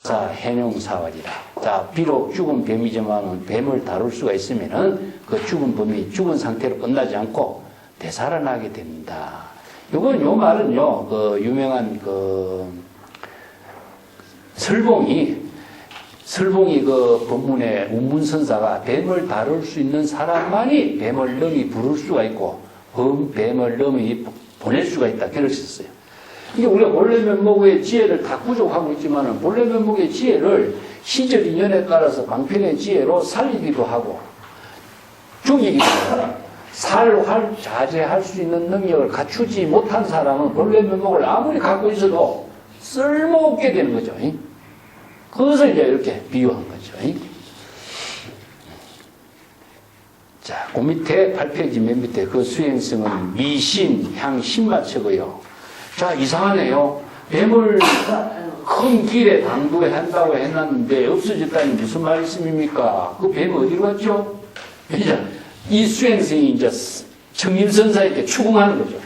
자, 해룡사월이라. 자, 비록 죽은 뱀이지만 뱀을 다룰 수가 있으면은 그 죽은 뱀이 죽은 상태로 끝나지 않고 되살아나게 됩니다. 요 말은요, 그 유명한 그 설봉이 그 법문의 운문선사가 뱀을 다룰 수 있는 사람만이 뱀을 넘이 부를 수가 있고 뱀을 넘이 보낼 수가 있다. 그러셨어요. 이게 우리가 본래 면목의 지혜를 다 구족하고 있지만은 본래 면목의 지혜를 시절 인연에 따라서 방편의 지혜로 살리기도 하고 죽이기도 하고 살활 자제할 수 있는 능력을 갖추지 못한 사람은 본래 면목을 아무리 갖고 있어도 쓸모없게 되는 거죠. 그것을 이제 이렇게 비유한 거죠. 자, 그 밑에 8페이지 맨 밑에 그 수행성은 미신, 향, 신마측이요. 자, 이상하네요. 뱀을 큰 길에 당도에 한다고 해놨는데 없어졌다니 무슨 말씀입니까? 그 뱀 어디로 갔죠? 이 수행성이 이제 청림선사에게 추궁하는 거죠.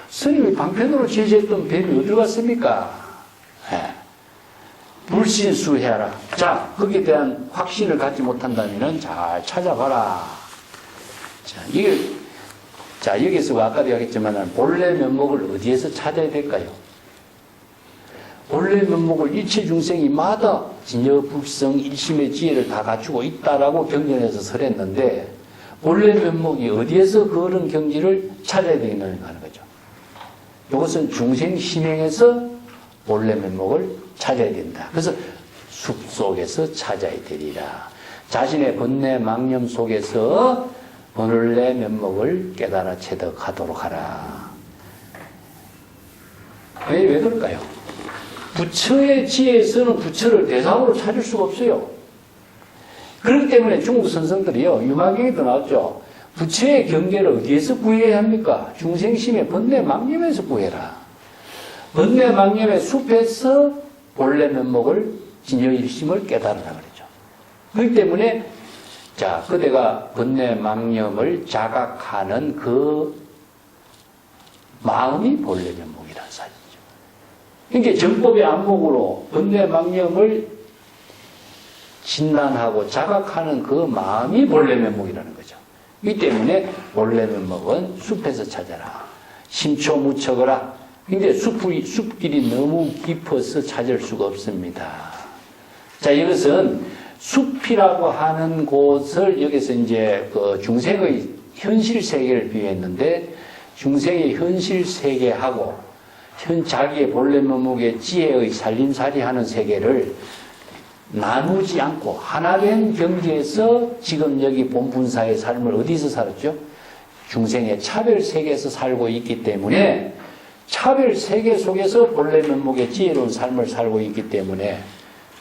스님이 방편으로 제시했던 뱀이 어디로 갔습니까? 불신수해라. 자, 거기에 대한 확신을 갖지 못한다면 잘 찾아봐라. 자, 여기서 아까도 이야기했지만 본래 면목을 어디에서 찾아야 될까요? 본래 면목을 일체 중생이마다 진여 불성 일심의 지혜를 다 갖추고 있다라고 경전에서 설했는데 본래 면목이 어디에서 그런 경지를 찾아야 되는가 하는 거죠. 이것은 중생 심행에서 본래 면목을 찾아야 된다. 그래서 숲 속에서 찾아야 되리라. 자신의 번뇌 망념 속에서 본래 면목을 깨달아 체득하도록 하라. 왜 그럴까요? 부처의 지혜에서는 부처를 대상으로 찾을 수가 없어요. 그렇기 때문에 중국 선성들이요, 유마경에도 나왔죠. 부처의 경계를 어디에서 구해야 합니까? 중생심의 번뇌 망념에서 구해라. 번뇌 망념의 숲에서 본래 면목을 진여일심을 깨달으라 그러죠. 그렇기 때문에 자, 그대가 번뇌 망념을 자각하는 그 마음이 본래 면목이라는 사실이죠. 그러니까 정법의 안목으로 번뇌 망념을 진단하고 자각하는 그 마음이 본래 면목이라는 거죠. 이 때문에 본래 면목은 숲에서 찾아라. 심초무척어라. 근데 숲길이 너무 깊어서 찾을 수가 없습니다. 자, 이것은 숲이라고 하는 곳을 여기서 이제 그 중생의 현실 세계를 비유했는데 중생의 현실 세계하고 자기의 본래 면목의 지혜의 살림살이 하는 세계를 나누지 않고 하나된 경지에서 지금 여기 본분사의 삶을 어디서 살았죠? 중생의 차별 세계에서 살고 있기 때문에 차별 세계 속에서 본래 면목의 지혜로운 삶을 살고 있기 때문에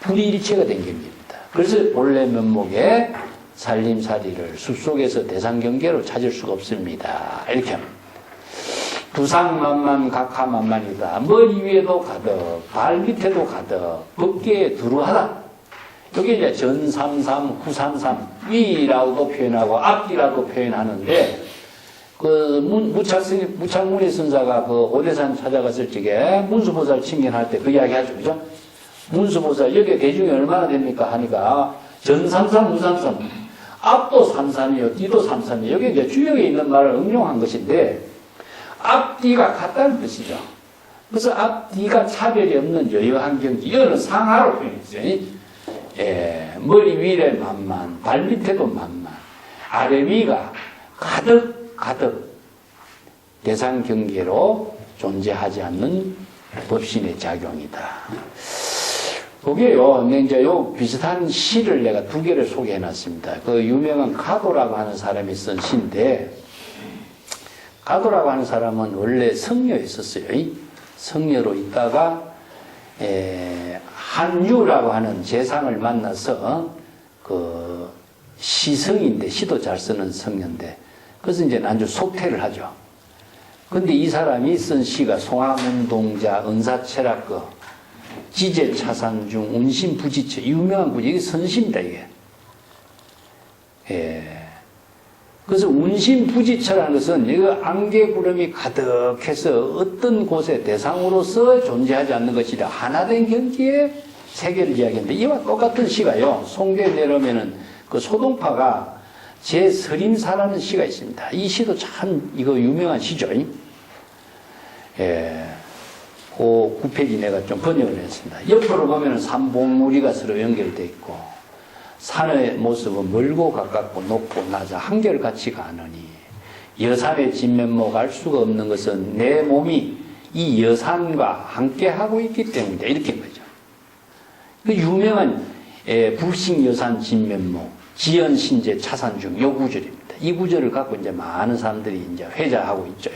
불이일체가 된 경지입니다. 그래서 본래 면목의 살림살이를 숲속에서 대상경계로 찾을 수가 없습니다. 이렇게 합니다. 두상만만 각하만만이다. 머리 위에도 가득, 발 밑에도 가득, 법계에 두루하다. 여기 이제 전삼삼, 후삼삼, 위라고도 표현하고 앞뒤라고 표현하는데 그 무창문의 선사가 그 오대산 찾아갔을 적에 문수보살 칭견할 때 그 이야기 하죠. 그죠? 문수보살, 여기에 대중이 얼마나 됩니까? 하니까, 전삼삼, 우삼삼, 앞도 삼삼이요, 뒤도 삼삼이요. 여기 이제 주역에 있는 말을 응용한 것인데, 앞뒤가 같다는 뜻이죠. 그래서 앞뒤가 차별이 없는 여여한 경지, 이거는 상하로 표현했어요. 머리 위에 만만, 발 밑에도 만만, 아래 위가 가득 대상 경계로 존재하지 않는 법신의 작용이다. 그게요, 이제 요 비슷한 시를 내가 두 개를 소개해 놨습니다. 그 유명한 가도라고 하는 사람이 쓴 시인데, 가도라고 하는 사람은 원래 성녀였었어요. 성녀로 있다가, 한유라고 하는 재상을 만나서, 그, 시성인데, 시도 잘 쓰는 성녀인데, 그래서 이제 난주 속퇴를 하죠. 근데 이 사람이 쓴 시가 송화문동자, 은사철학거, 지제차산중, 운심부지처, 유명한 구지, 이게 선시입니다, 이게. 그래서 운심부지처라는 것은 이거 안개구름이 가득해서 어떤 곳에 대상으로서 존재하지 않는 것이라 하나된 경지에 세 개를 이야기했는데 이와 똑같은 시가요. 송도에 내려오면은 그 소동파가 제서림사라는 시가 있습니다. 이 시도 참 이거 유명한 시죠. 예. 그 9페이지 내가 좀 번역을 했습니다. 옆으로 보면은 삼봉우리가 서로 연결되어 있고 산의 모습은 멀고 가깝고 높고 낮아 한결같이 가느니 여산의 진면목 알 수가 없는 것은 내 몸이 이 여산과 함께 하고 있기 때문이다. 이렇게 거죠. 그 유명한 불식여산 진면목 지연신제 차산중 요 구절입니다. 이 구절을 갖고 이제 많은 사람들이 이제 회자하고 있죠.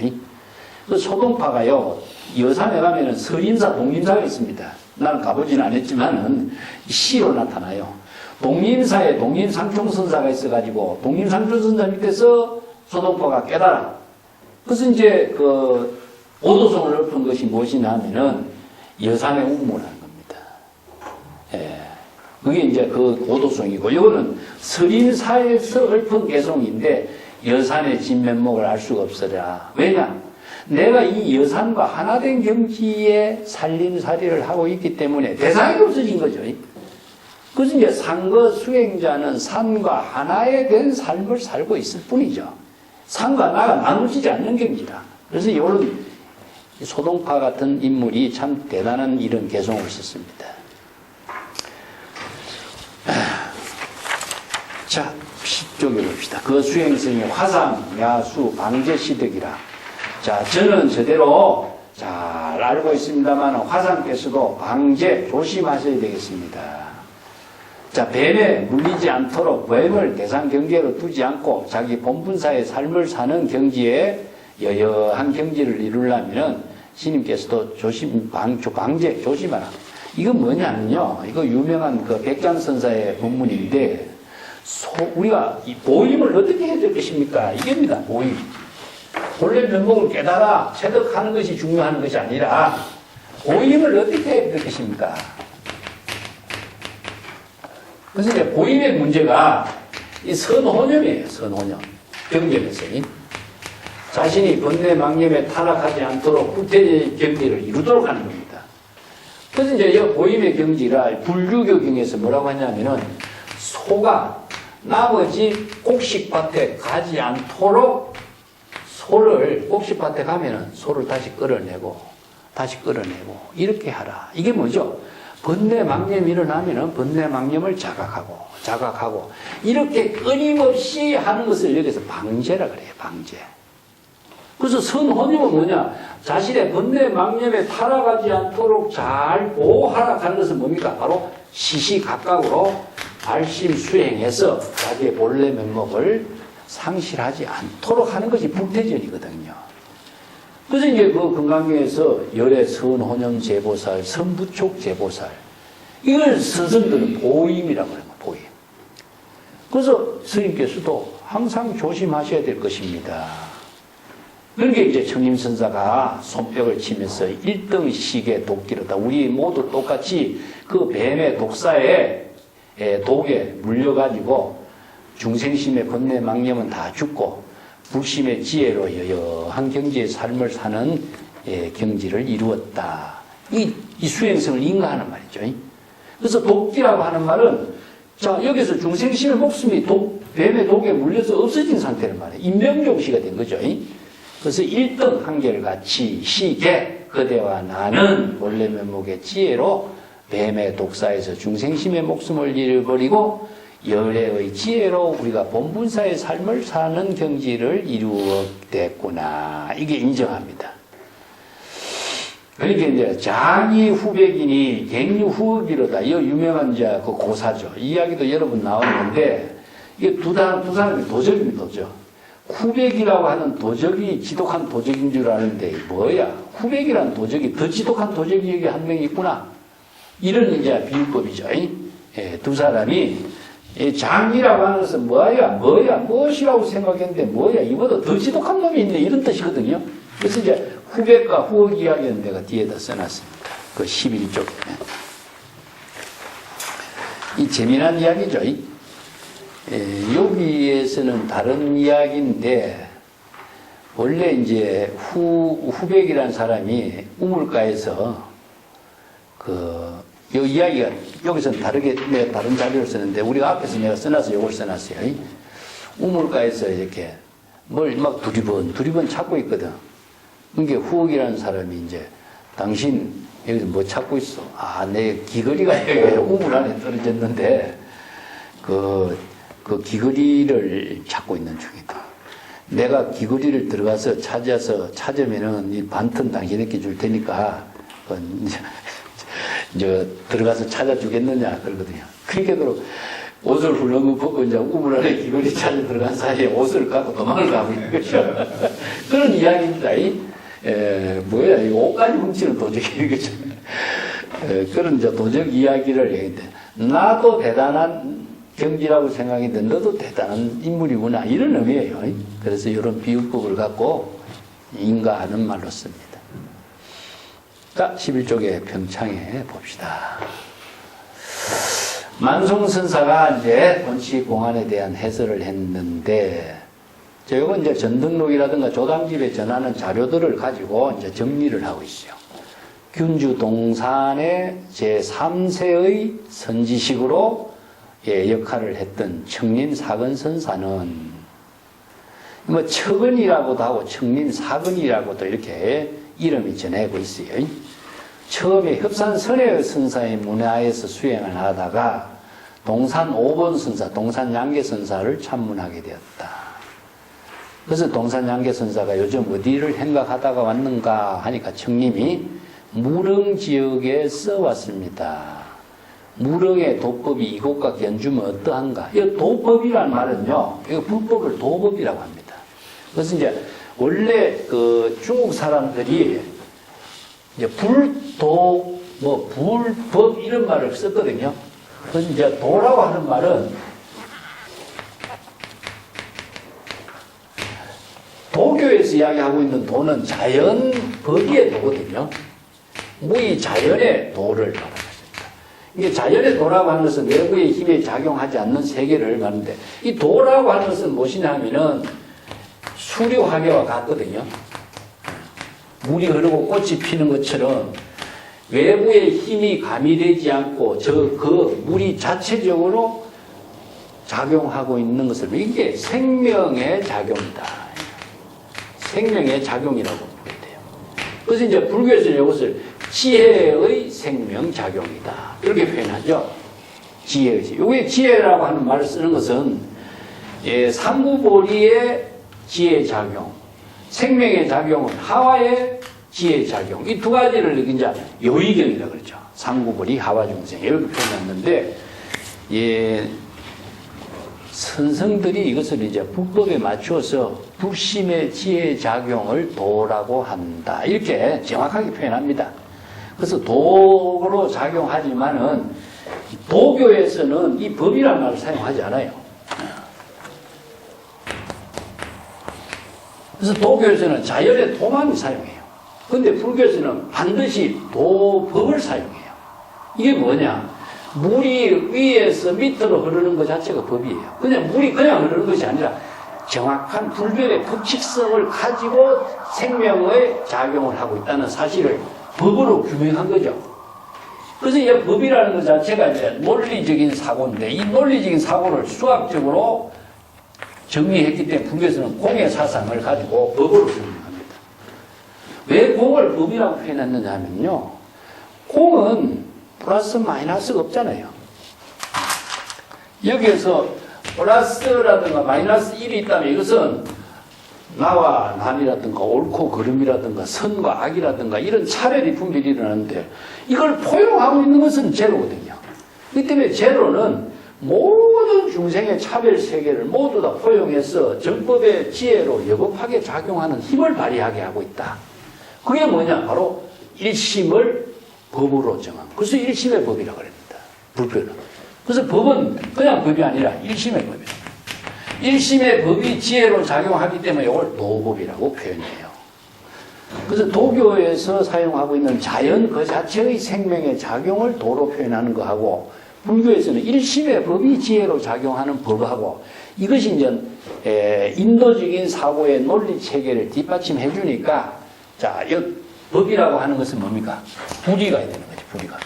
그 소동파가요, 여산에 가면은 서림사, 동림사가 있습니다. 나는 가보지는 않았지만은 시로 나타나요. 동림사에 동림상총선사가 있어가지고 동림상총선사 밑에서 소동파가 깨달아. 그래서 이제 그 오도송을 읊은 것이 무엇이냐 하면은 여산의 운무라는 겁니다. 예. 그게 이제 그 오도송이고, 이거는 서림사에서 읊은 개송인데 여산의 진면목을 알 수가 없으랴. 왜냐? 내가 이 여산과 하나된 경지에 살림살이를 하고 있기 때문에 대상이 없어진 거죠. 그래서 이제 상거 수행자는 산과 하나에 된 삶을 살고 있을 뿐이죠. 산과 나가 나누지지 않는 경지다. 그래서 이런 소동파 같은 인물이 참 대단한 이런 개송을 썼습니다. 자, 시쪽에 봅시다. 그 수행성이 화상, 야수, 방제시득이라. 자, 저는 저대로 잘 알고 있습니다만 화상께서도 방제 조심하셔야 되겠습니다. 자, 뱀에 물리지 않도록 뱀을 대상 경계로 두지 않고 자기 본분사의 삶을 사는 경지에 여여한 경지를 이루려면 스님께서도 방제 조심하라. 이건 뭐냐면요. 이거 유명한 그 백장선사의 본문인데, 우리가 이 보임을 어떻게 해야 될 것입니까? 이겁니다, 보임. 본래 면목을 깨달아 체득하는 것이 중요한 것이 아니라, 보임을 어떻게 해야 될 것입니까? 그래서 이제 보임의 문제가 이 선호념이에요, 선호념. 경전에서. 자신이 번뇌 망념에 타락하지 않도록 후퇴의 경지를 이루도록 하는 겁니다. 그래서 이제 이 보임의 경지라 불교경에서 뭐라고 하냐면은 소가 나머지 곡식밭에 가지 않도록 소를 곡식밭에 가면은 소를 다시 끌어내고 이렇게 하라. 이게 뭐죠? 번뇌 망념이 일어나면은 번뇌 망념을 자각하고 이렇게 끊임없이 하는 것을 여기서 방제라 그래요. 방제. 그래서 선호념은 뭐냐? 자신의 번뇌 망념에 타락하지 않도록 잘 보호하라 하는 것은 뭡니까? 바로 시시각각으로 발심 수행해서 자기의 본래 면목을 상실하지 않도록 하는 것이 불태전이거든요. 그래서 이제 그 금강경에서 열애 선호념 제보살, 선부촉 제보살, 이걸 스승들은 보임이라고 하는 거예요, 보임. 그래서 스님께서도 항상 조심하셔야 될 것입니다. 그렇게 이제 청림선사가 손뼉을 치면서 1등 시계 도끼로다. 우리 모두 똑같이 그 뱀의 독사에 독에 물려가지고 중생심의 번뇌 망념은 다 죽고 불심의 지혜로 여여한 경지의 삶을 사는 경지를 이루었다. 이 수행성을 인가하는 말이죠. 그래서 도끼라고 하는 말은 자 여기서 중생심의 목숨이 뱀의 독에 물려서 없어진 상태란 말이에요. 인명종시가 된 거죠. 그래서 1등 한결같이 시계 그대와 나는 원래 면목의 지혜로 뱀의 독사에서 중생심의 목숨을 잃어버리고 열애의 지혜로 우리가 본분사의 삶을 사는 경지를 이루었댔구나. 이게 인정합니다. 그러니까 이제 장이 후백이니 갱유 후흑이로다. 이 유명한 이제 그 고사죠. 이 이야기도 여러 번 나왔는데 이게 두 사람이 도적입니다. 도적. 후백이라고 하는 도적이 지독한 도적인 줄 아는데 뭐야? 후백이라는 도적이 더 지독한 도적이 여기 한 명 있구나. 이런 이제 비유법이죠. 두 사람이 장이라고 하는 것은 무엇이라고 생각했는데 이보다 더 지독한 놈이 있네. 이런 뜻이거든요. 그래서 이제 후백과 후흑 이야기는 내가 뒤에다 써놨습니다. 그 11쪽에. 이 재미난 이야기죠. 여기에서는 다른 이야기인데, 원래 이제 후백이라는 사람이 우물가에서 요 이야기가 여기서는 다르게, 내가 다른 자료를 쓰는데, 우리가 앞에서 내가 써놔서 이걸 써놨어요. 우물가에서 이렇게 뭘 막 두리번 찾고 있거든. 그게 후옥이라는 사람이 이제, 당신 여기서 뭐 찾고 있어? 아, 내 귀걸이가 여기 우물 안에 떨어졌는데, 그 귀걸이를 찾고 있는 중이다. 내가 귀걸이를 들어가서 찾으면은 이 반튼 당신에게 줄 테니까, 이제 들어가서 찾아주겠느냐, 그러거든요. 그러니까 옷을 훌렁 벗고 이제 우물 안에 귀걸이 찾아 들어간 사이에 옷을 갖고 도망을 가고 있는 거죠. 그런 이야기입니다. 뭐야, 이 옷까지 훔치는 도적이겠죠. 그런 이제 도적 이야기를 얘기했는데, 나도 대단한 경지라고 생각했는데, 너도 대단한 인물이구나. 이런 의미예요. 그래서 이런 비유법을 갖고 인가하는 말로 씁니다. 자, 11쪽의 병창에 봅시다. 만송선사가 이제 본치공안에 대한 해설을 했는데, 이건 이제 전등록이라든가 조당집에 전하는 자료들을 가지고 이제 정리를 하고 있어요. 균주 동산의 제3세의 선지식으로 역할을 했던 청림사근선사는 뭐 척은이라고도 하고 청림사근이라고도 이렇게 이름이 전해고 있어요. 처음에 협산선의 선사의 문화에서 수행을 하다가 동산 5번 선사, 동산 양계 선사를 참문하게 되었다. 그래서 동산 양계 선사가 요즘 어디를 생각하다가 왔는가 하니까 청림이 무릉 지역에 써왔습니다. 무릉의 도법이 이곳과 견주면 어떠한가? 이 도법이란 말은요, 이거 불법을 도법이라고 합니다. 그래서 이제 원래 그 중국 사람들이 이제 불도, 불법 이런 말을 썼거든요. 그래서 이제 도라고 하는 말은 도교에서 이야기하고 있는 도는 자연 법의 도거든요. 이 자연의 도를 말하는 것입니다. 이게 자연의 도라고 하는 것은 외부의 힘에 작용하지 않는 세계를 말하는데, 이 도라고 하는 것은 무엇이냐 하면은 수류하계와 같거든요. 물이 흐르고 꽃이 피는 것처럼 외부의 힘이 가미되지 않고 그 물이 자체적으로 작용하고 있는 것을, 이게 생명의 작용이다. 생명의 작용이라고 보게 돼요. 그래서 이제 불교에서는 이것을 지혜의 생명작용이다. 이렇게 표현하죠. 지혜의. 이게 지혜라고 하는 말을 쓰는 것은, 삼구보리의 지혜작용, 생명의 작용은 하와의 지혜작용. 이 두 가지를 이제 요의경이라고 그러죠. 삼구보리, 하와중생. 이렇게 표현했는데, 선성들이 이것을 이제 불법에 맞추어서 불심의 지혜작용을 도라고 한다. 이렇게 정확하게 표현합니다. 그래서 도로 작용하지만은 도교에서는 이 법이라는 말을 사용하지 않아요. 그래서 도교에서는 자연의 도만 사용해요. 근데 불교에서는 반드시 도법을 사용해요. 이게 뭐냐? 물이 위에서 밑으로 흐르는 것 자체가 법이에요. 그냥 물이 그냥 흐르는 것이 아니라 정확한 불교의 법칙성을 가지고 생명의 작용을 하고 있다는 사실을 법으로 규명한 거죠. 그래서 이 법이라는 것 자체가 이제 논리적인 사고인데, 이 논리적인 사고를 수학적으로 정리했기 때문에 불교에서는 공의 사상을 가지고 법으로 규명합니다. 왜 공을 법이라고 표현했느냐 하면요, 공은 플러스 마이너스가 없잖아요. 여기에서 플러스라든가 마이너스 1이 있다면 이것은 나와 남이라든가 옳고 그름이라든가 선과 악이라든가 이런 차별이 분별이 일어나는데, 이걸 포용하고 있는 것은 제로거든요. 그렇기 때문에 제로는 모든 중생의 차별 세계를 모두 다 포용해서 정법의 지혜로 여법하게 작용하는 힘을 발휘하게 하고 있다. 그게 뭐냐? 바로 일심을 법으로 정한. 그래서 일심의 법이라고 합니다. 불교는. 그래서 법은 그냥 법이 아니라 일심의 법이다. 일심의 법이 지혜로 작용하기 때문에 이걸 도법이라고 표현해요. 그래서 도교에서 사용하고 있는 자연 그 자체의 생명의 작용을 도로 표현하는 거하고, 불교에서는 일심의 법이 지혜로 작용하는 법하고, 이것이 이제 인도적인 사고의 논리 체계를 뒷받침해 주니까, 자, 이 법이라고 하는 것은 뭡니까? 불의가 되는 거죠. 불의가.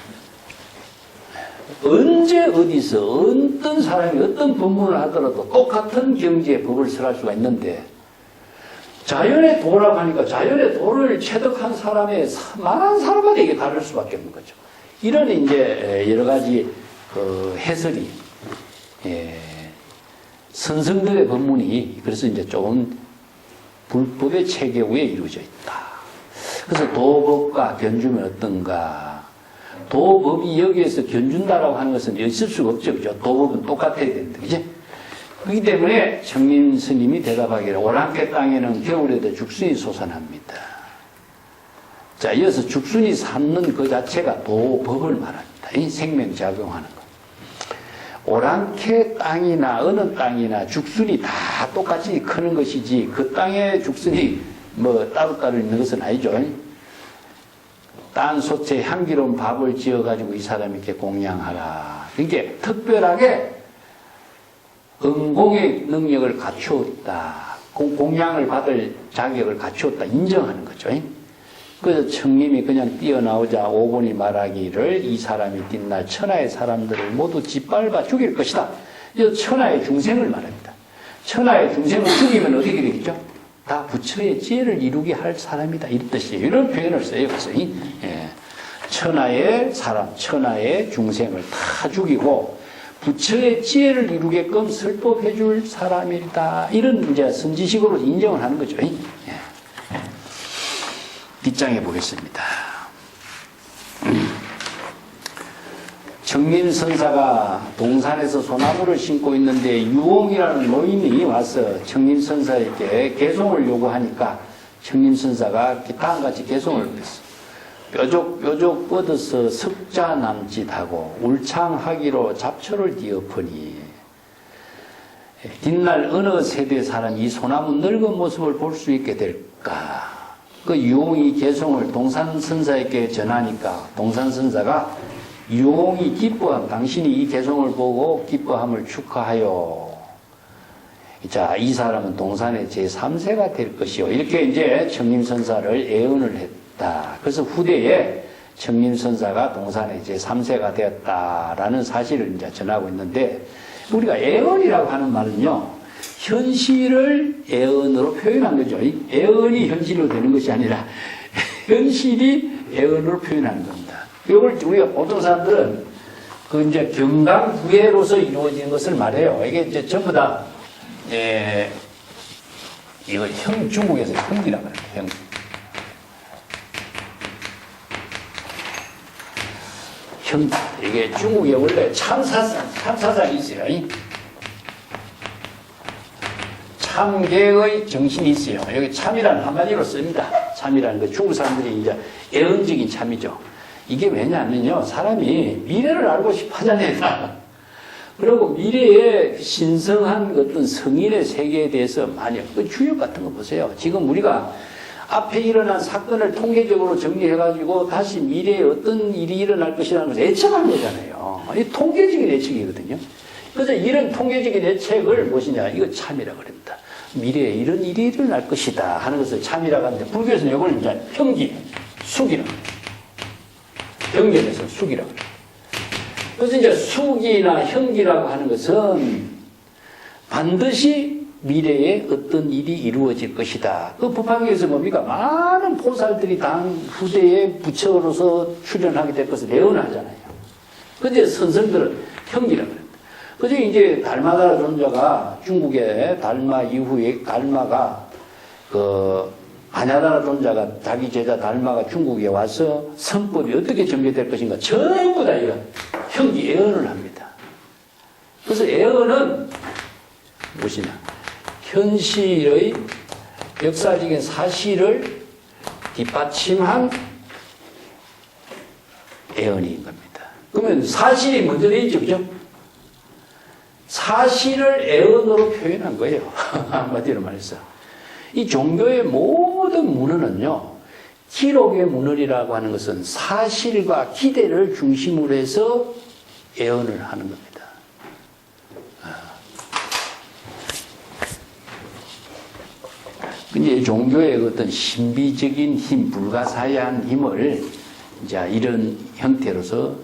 언제 어디서 어떤 사람이 어떤 법문을 하더라도 똑같은 경지의 법을 설할 수가 있는데 자연의 도라고 하니까 자연의 도를 체득한 사람의 많은 사람마다 이게 다를 수밖에 없는 거죠. 이런 이제 여러 가지 그 해설이 선성들의 법문이 그래서 이제 조금 불법의 체계 위에 이루어져 있다. 그래서 도법과 견주면 어떤가? 도법이 여기에서 견준다라고 하는 것은 있을 수가 없죠. 그죠? 도법은 똑같아야 되는데, 그죠? 그렇기 때문에 청림 스님이 대답하기를 오랑캐 땅에는 겨울에도 죽순이 솟아납니다. 자, 이어서 죽순이 솟는 그 자체가 도법을 말합니다. 이 생명작용하는 것. 오랑캐 땅이나 어느 땅이나 죽순이 다 똑같이 크는 것이지 그 땅에 죽순이 뭐 따로따로 있는 것은 아니죠. 딴 솥에 향기로운 밥을 지어가지고 이 사람이 이렇게 공양하라. 그러니까 특별하게 응공의 능력을 갖추었다. 공양을 받을 자격을 갖추었다. 인정하는 거죠. 그래서 청림이 그냥 뛰어나오자 오본이 말하기를 이 사람이 뒷날 천하의 사람들을 모두 짓밟아 죽일 것이다. 이 천하의 중생을 말합니다. 천하의 중생을 죽이면 어떻게 되겠죠? 다 부처의 지혜를 이루게 할 사람이다. 이런 뜻이에요. 이런 표현을 써요. 그래서 천하의 사람, 천하의 중생을 다 죽이고 부처의 지혜를 이루게끔 설법해 줄 사람이다. 이런 이제 선지식으로 인정을 하는 거죠. 뒷장에 보겠습니다. 청림선사가 동산에서 소나무를 심고 있는데 유홍이라는 노인이 와서 청림선사에게 개송을 요구하니까 청림선사가 다음과 같이 개송을 했어. 뾰족뾰족 뻗어서 석자 남짓하고 울창하기로 잡초를 뒤엎으니 뒷날 어느 세대 사람이 이 소나무 늙은 모습을 볼 수 있게 될까? 그 유홍이 개송을 동산선사에게 전하니까 동산선사가 유홍이 기뻐함, 당신이 이 개송을 보고 기뻐함을 축하하여. 자, 이 사람은 동산의 제3세가 될 것이요. 이렇게 이제 청림선사를 애언을 했다. 그래서 후대에 청림선사가 동산의 제3세가 되었다라는 사실을 이제 전하고 있는데, 우리가 애언이라고 하는 말은요, 현실을 애언으로 표현한 거죠. 애언이 현실로 되는 것이 아니라 현실이 애언으로 표현하는 겁니다. 이걸 우리가 보통 사람들은 그 이제 경강부회로서 이루어진 것을 말해요. 이게 이제 전부 다, 이걸 중국에서 형기라고 그래요. 형. 이게 중국에 원래 참사상이 있어요. 참계의 정신이 있어요. 여기 참이라는 한마디로 씁니다. 참이라는 거 중국 사람들이 이제 애언적인 참이죠. 이게 왜냐하면요, 사람이 미래를 알고 싶어 하잖아요. 그리고 미래의 신성한 어떤 성인의 세계에 대해서 만약 그 주역 같은 거 보세요. 지금 우리가 앞에 일어난 사건을 통계적으로 정리해가지고 다시 미래에 어떤 일이 일어날 것이라는 것을 예측한 거잖아요. 이 통계적인 예측이거든요. 그래서 이런 통계적인 예측을 무엇이냐, 이거 참이라고 그럽니다. 미래에 이런 일이 일어날 것이다 하는 것을 참이라고 하는데, 불교에서는 이걸 이제 형기, 숙이라고 해요. 경전에서 숙이라고 해요. 그래서 이제 숙이나 형기라고 하는 것은 반드시 미래에 어떤 일이 이루어질 것이다. 그 법화경에서 뭡니까? 많은 보살들이 당 후대에 부처로서 출연하게 될 것을 예언하잖아요. 근데 선생들은 형기라고 합니다. 그래서 이제 달마다라 존자가 중국의 달마 이후에 달마가 아냐다라 존자가 자기 제자 달마가 중국에 와서 성법이 어떻게 전개될 것인가 전부 다 이런 형기 예언을 합니다. 그래서 예언은 무엇이냐? 현실의 역사적인 사실을 뒷받침한 예언인 겁니다. 그러면 사실이 먼저 돼 있죠, 그죠? 사실을 예언으로 표현한 거예요. 한마디로 말해서. 이 종교의 모든 문헌은요, 기록의 문헌이라고 하는 것은 사실과 기대를 중심으로 해서 예언을 하는 겁니다. 이제 종교의 어떤 신비적인 힘, 불가사의한 힘을 이제 이런 형태로서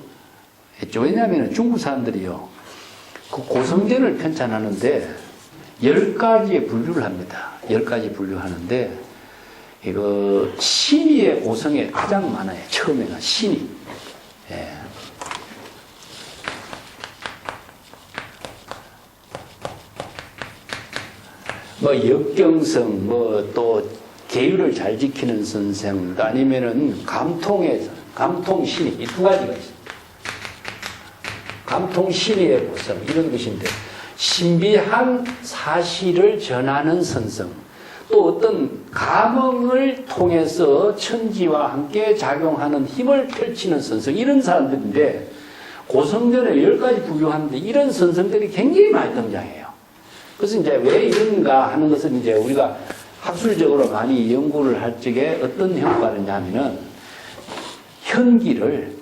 했죠. 왜냐하면 중국 사람들이요, 그 고성전을 편찬하는데 10가지의 분류를 합니다. 10가지 분류하는데, 이거 신의의 고성에 가장 많아요. 처음에는 신의. 예. 뭐 역경성, 뭐 또 계율을 잘 지키는 선생, 아니면은 감통신의, 이 두 가지가 있습니다. 감통신의의 고성, 이런 것인데, 신비한 사실을 전하는 선성, 또 어떤 감흥을 통해서 천지와 함께 작용하는 힘을 펼치는 선성, 이런 사람들인데, 고성전에 10가지 분류하는데 이런 선성들이 굉장히 많이 등장해요. 그래서 이제 왜 이런가 하는 것은 이제 우리가 학술적으로 많이 연구를 할 적에 어떤 효과를 냐면은 현기를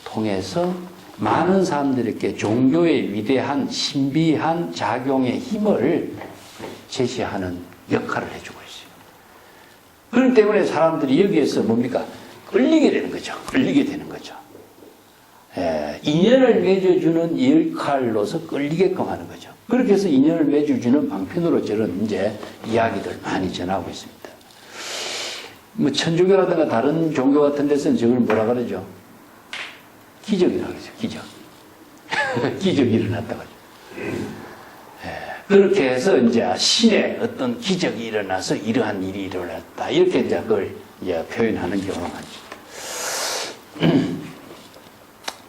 통해서 많은 사람들에게 종교의 위대한 신비한 작용의 힘을 제시하는 역할을 해주고 있어요. 그렇기 때문에 사람들이 여기에서 뭡니까? 끌리게 되는 거죠. 끌리게 되는 거죠. 예, 인연을 맺어주는 역할로서 끌리게끔 하는 거죠. 그렇게 해서 인연을 맺어주는 방편으로 저는 이제 이야기들 많이 전하고 있습니다. 뭐 천주교라든가 다른 종교 같은 데서는 저걸 뭐라 그러죠? 기적이라고 하죠. 기적. 기적이 일어났다고 하죠. 예, 그렇게 해서 이제 신의 어떤 기적이 일어나서 이러한 일이 일어났다. 이렇게 이제 그걸 이제 표현하는 경우가 많죠.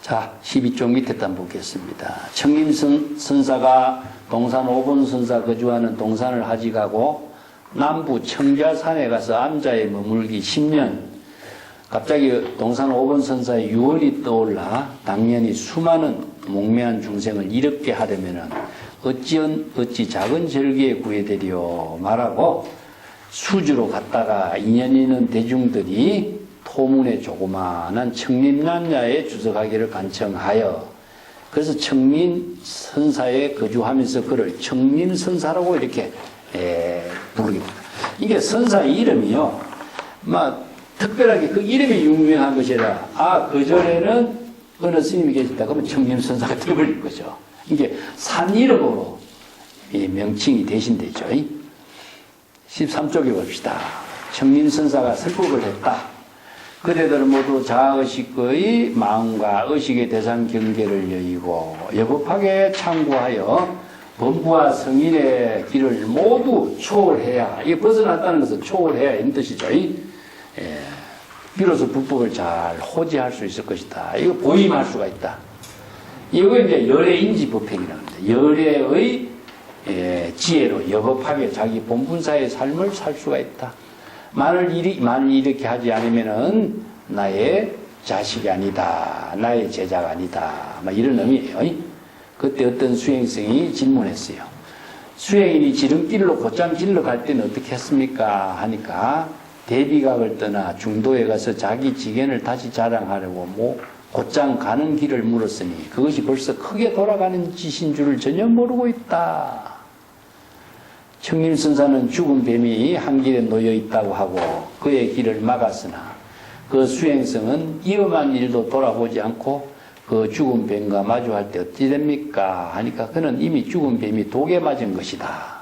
자, 12쪽 밑에 한번 보겠습니다. 청림선사가 동산 5번 선사 거주하는 동산을 하직하고 남부 청자산에 가서 암자에 머물기 10년. 갑자기 동산 5번 선사의 유월이 떠올라 당연히 수많은 목매한 중생을 이롭게 하려면 어찌 작은 절기에 구해되리요 말하고 수주로 갔다가 인연 있는 대중들이 토문의 조그마한 청림남야에 주석하기를 간청하여 그래서 청림선사에 거주하면서 그를 청림선사라고 이렇게 부르게 됩니다. 이게 선사 이름이요, 막 특별하게 그 이름이 유명한 것이 아니라 그 전에는 어느 스님이 계셨다 그러면 청림선사가 되어버릴 거죠. 이게 산 이름으로 명칭이 대신되죠. 13쪽에 봅시다. 청림선사가 설법을 했다. 그대들은 모두 자의식의 마음과 의식의 대상 경계를 여의고 여법하게 창구하여 범부와 성인의 길을 모두 초월해야, 이게 벗어났다는 것은 초월해야 이런 뜻이죠. 비로소 불법을 잘 호지할 수 있을 것이다. 이거 보임할 수가 있다. 이거 이제 열애인지법행이라고 합니다. 열애의 지혜로 여법하게 자기 본분사의 삶을 살 수가 있다. 만일 이렇게 하지 않으면은 나의 자식이 아니다. 나의 제자가 아니다. 막 이런 의미예요. 그때 어떤 수행성이 질문했어요. 수행인이 지름길로 곧장 길러 갈 때는 어떻게 했습니까? 하니까 대비각을 떠나 중도에 가서 자기 지견을 다시 자랑하려고 곧장 가는 길을 물었으니 그것이 벌써 크게 돌아가는 짓인 줄을 전혀 모르고 있다. 청림선사는 죽은 뱀이 한 길에 놓여 있다고 하고 그의 길을 막았으나 그 수행성은 위험한 일도 돌아보지 않고 그 죽은 뱀과 마주할 때 어찌 됩니까? 하니까 그는 이미 죽은 뱀이 독에 맞은 것이다.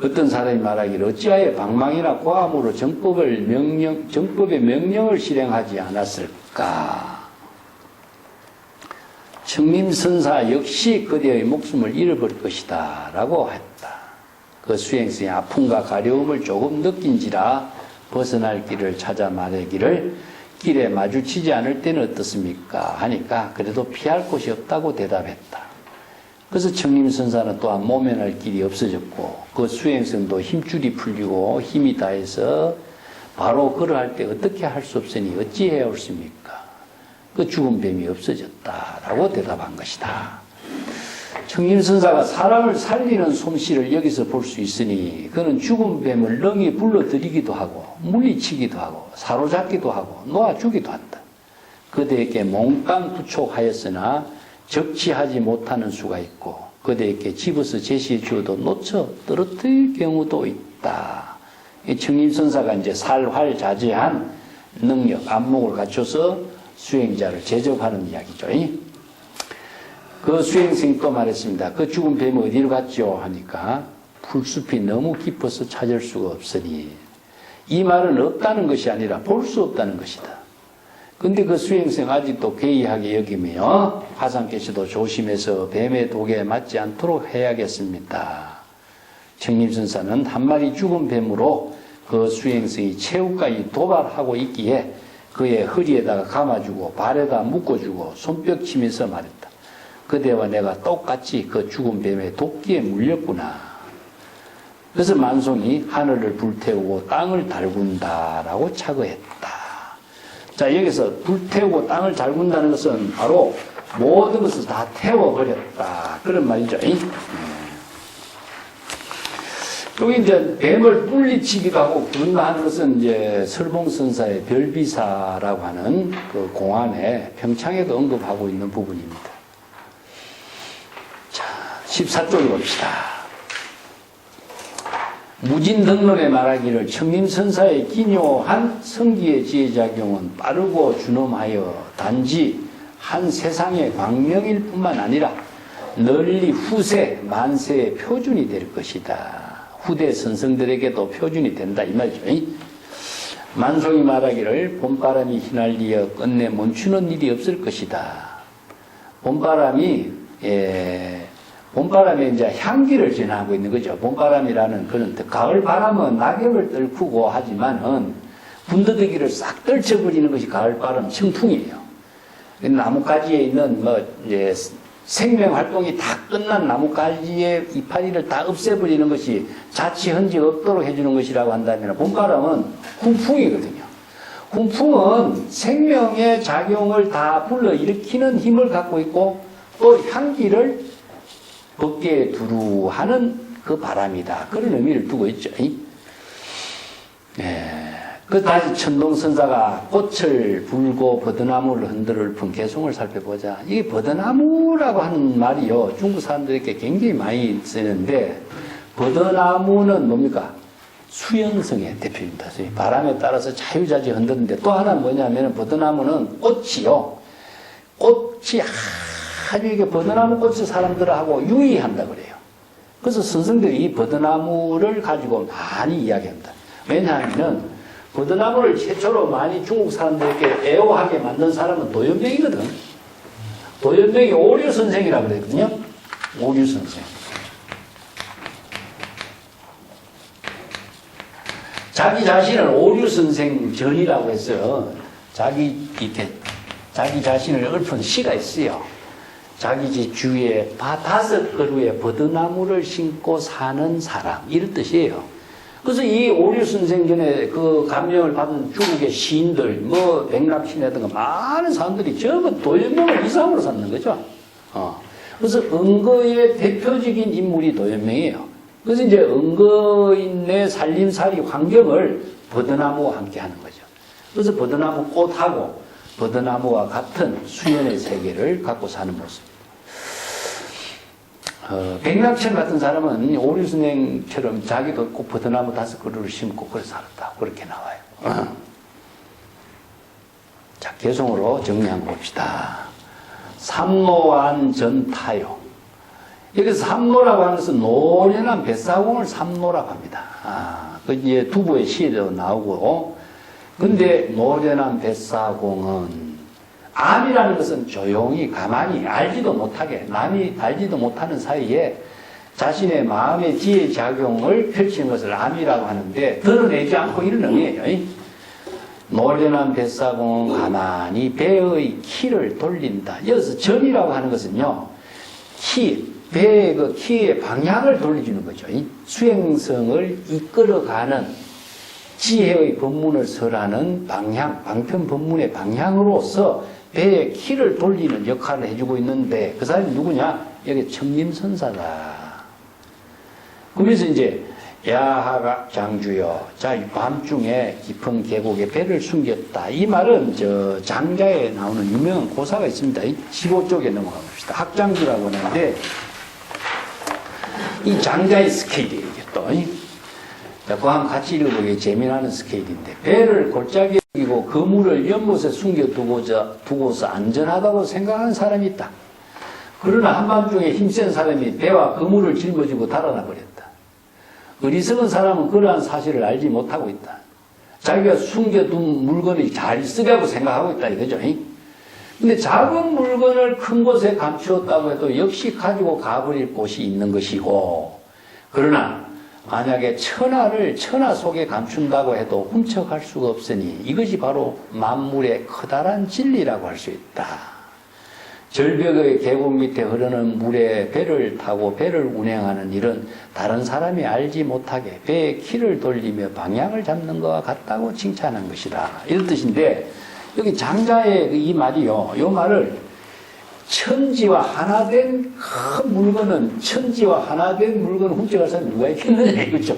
어떤 사람이 말하기를 어찌하여 방망이나 고함으로 정법의 명령을 실행하지 않았을까? 청림선사 역시 그대의 목숨을 잃어버릴 것이다 라고 했다. 그 수행성의 아픔과 가려움을 조금 느낀지라 벗어날 길을 찾아 말하기를 길에 마주치지 않을 때는 어떻습니까? 하니까 그래도 피할 곳이 없다고 대답했다. 그래서 청림선사는 또한 모면할 길이 없어졌고 그 수행성도 힘줄이 풀리고 힘이 다해서 바로 그러할 때 어떻게 할 수 없으니 어찌해야 옳습니까? 그 죽은 뱀이 없어졌다라고 대답한 것이다. 청림선사가 사람을 살리는 솜씨를 여기서 볼 수 있으니 그는 죽은 뱀을 능히 불러들이기도 하고 물리치기도 하고 사로잡기도 하고 놓아주기도 한다. 그대에게 몽땅 부촉하였으나 적치하지 못하는 수가 있고 그대에게 집어서 제시해 주어도 놓쳐 떨어뜨릴 경우도 있다. 이 청림선사가 이제 살활자제한 능력, 안목을 갖춰서 수행자를 제적하는 이야기죠. 그 수행생이 또 말했습니다. 그 죽은 뱀이 어디로 갔죠? 하니까 풀숲이 너무 깊어서 찾을 수가 없으니, 이 말은 없다는 것이 아니라 볼 수 없다는 것이다. 근데 그 수행생 아직도 괴이하게 여기며 화상께서도 조심해서 뱀의 독에 맞지 않도록 해야겠습니다. 청림선사는 한 마리 죽은 뱀으로 그 수행생이 최후까지 도발하고 있기에 그의 허리에다가 감아주고 발에다 묶어주고 손뼉 치면서 말했다. 그대와 내가 똑같이 그 죽은 뱀의 도끼에 물렸구나. 그래서 만송이 하늘을 불태우고 땅을 달군다라고 착어했다. 자, 여기서 불태우고 땅을 달군다는 것은 바로 모든 것을 다 태워버렸다. 그런 말이죠. 여기 이제 뱀을 물리치기도 하고 그런가 하는 것은 이제 설봉선사의 별비사라고 하는 그 공안에 평창에도 언급하고 있는 부분입니다. 자, 14쪽에 봅시다. 무진등론에 말하기를 청림선사의 기묘한 성기의 지혜작용은 빠르고 준엄하여 단지 한 세상의 광명일 뿐만 아니라 널리 후세, 만세의 표준이 될 것이다. 후대 선성들에게도 표준이 된다 이 말이죠. 만송이 말하기를 봄바람이 휘날리어 끝내 멈추는 일이 없을 것이다. 봄바람에 이제 향기를 전하고 있는 거죠. 봄바람이라는 그런 가을 바람은 낙엽을 떨구고 하지만은 군더더기를 싹 떨쳐버리는 것이 가을 바람 청풍이에요. 나뭇가지에 있는 이제 생명 활동이 다 끝난 나뭇가지의 이파리를 다 없애버리는 것이 자취 흔적 없도록 해주는 것이라고 한다면 봄바람은 훈풍이거든요. 훈풍은 생명의 작용을 다 불러일으키는 힘을 갖고 있고 또 향기를 벗게 두루 하는 그 바람이다. 그런 의미를 두고 있죠. 그 다시 천동선사가 꽃을 불고 버드나무를 흔들을 푼 개송을 살펴보자. 이게 버드나무라고 하는 말이요, 중국 사람들에게 굉장히 많이 쓰는데, 버드나무는 뭡니까? 수연성의 대표입니다. 바람에 따라서 자유자재 흔드는데, 또 하나는 뭐냐면 버드나무는 꽃이요, 꽃이 아주 이게 버드나무 꽃을 사람들하고 유의한다 그래요. 그래서 선생들이 이 버드나무를 가지고 많이 이야기합니다. 왜냐하면 버드나무를 최초로 많이 중국 사람들에게 애호하게 만든 사람은 도연명이거든. 도연명이 오류 선생이라고 그랬거든요. 오류 선생. 자기 자신을 오류 선생 전이라고 했어요. 자기 자신을 읊은 시가 있어요. 자기 집 주위에 5그루의 버드나무를 심고 사는 사람, 이런 뜻이에요. 그래서 이 오류 선생 전에 그 감명을 받은 중국의 시인들, 백납신이라든가 많은 사람들이 전부 도연명을 이상으로 삼는 거죠. 그래서 은거의 대표적인 인물이 도연명이에요. 그래서 이제 은거인의 살림살이 환경을 버드나무와 함께 하는 거죠. 그래서 버드나무 꽃하고 버드나무와 같은 수연의 세계를 갖고 사는 모습. 백낙천 같은 사람은 오류 선생처럼 자기도 꼭 버드나무 5그루를 심고 그래 살았다. 그렇게 나와요. 자, 개송으로 정리 한번 봅시다. 삼노한 전타요. 여기서 삼노라고 하는 것은 노련한 뱃사공을 삼노라고 합니다. 그 이제 두부의 시에도 나오고, 근데 노련한 뱃사공은 암이라는 것은 조용히 가만히 알지도 못하게, 남이 알지도 못하는 사이에 자신의 마음의 지혜 작용을 펼치는 것을 암이라고 하는데 드러내지 않고 이런 의미예요. 노련한 뱃사공은 가만히 배의 키를 돌린다. 여기서 전이라고 하는 것은요, 배의 그 키의 방향을 돌려주는 거죠. 수행성을 이끌어가는 지혜의 법문을 설하는 방향, 방편 법문의 방향으로서 배의 키를 돌리는 역할을 해주고 있는데 그 사람이 누구냐? 여기 청림선사다. 그래서 이제 야하가 장주여, 자, 밤중에 깊은 계곡에 배를 숨겼다. 이 말은 저 장자에 나오는 유명한 고사가 있습니다. 15쪽에 넘어가 봅시다. 학장주라고 하는데 이 장자의 스케일이에요. 이게 또. 자, 그거 한번 같이 읽어보기 재미나는 스케일인데 배를 골짜기에 그리고 그물을 연못에 두고서 안전하다고 생각하는 사람이 있다. 그러나 한밤중에 힘센 사람이 배와 그물을 짊어지고 달아나 버렸다. 어리석은 사람은 그러한 사실을 알지 못하고 있다. 자기가 숨겨둔 물건이 잘 쓰려고 생각하고 있다 이거죠. 근데 작은 물건을 큰 곳에 감추었다고 해도 역시 가지고 가버릴 곳이 있는 것이고, 그러나 만약에 천하 속에 감춘다고 해도 훔쳐갈 수가 없으니 이것이 바로 만물의 커다란 진리라고 할 수 있다. 절벽의 계곡 밑에 흐르는 물에 배를 타고 배를 운행하는 일은 다른 사람이 알지 못하게 배의 키를 돌리며 방향을 잡는 것과 같다고 칭찬한 것이다. 이런 뜻인데, 여기 장자의 이 말이요, 이 말을 천지와 하나 된 큰 물건은, 천지와 하나 된 물건을 훔쳐갈 사람이 누가 있겠느냐 이거죠.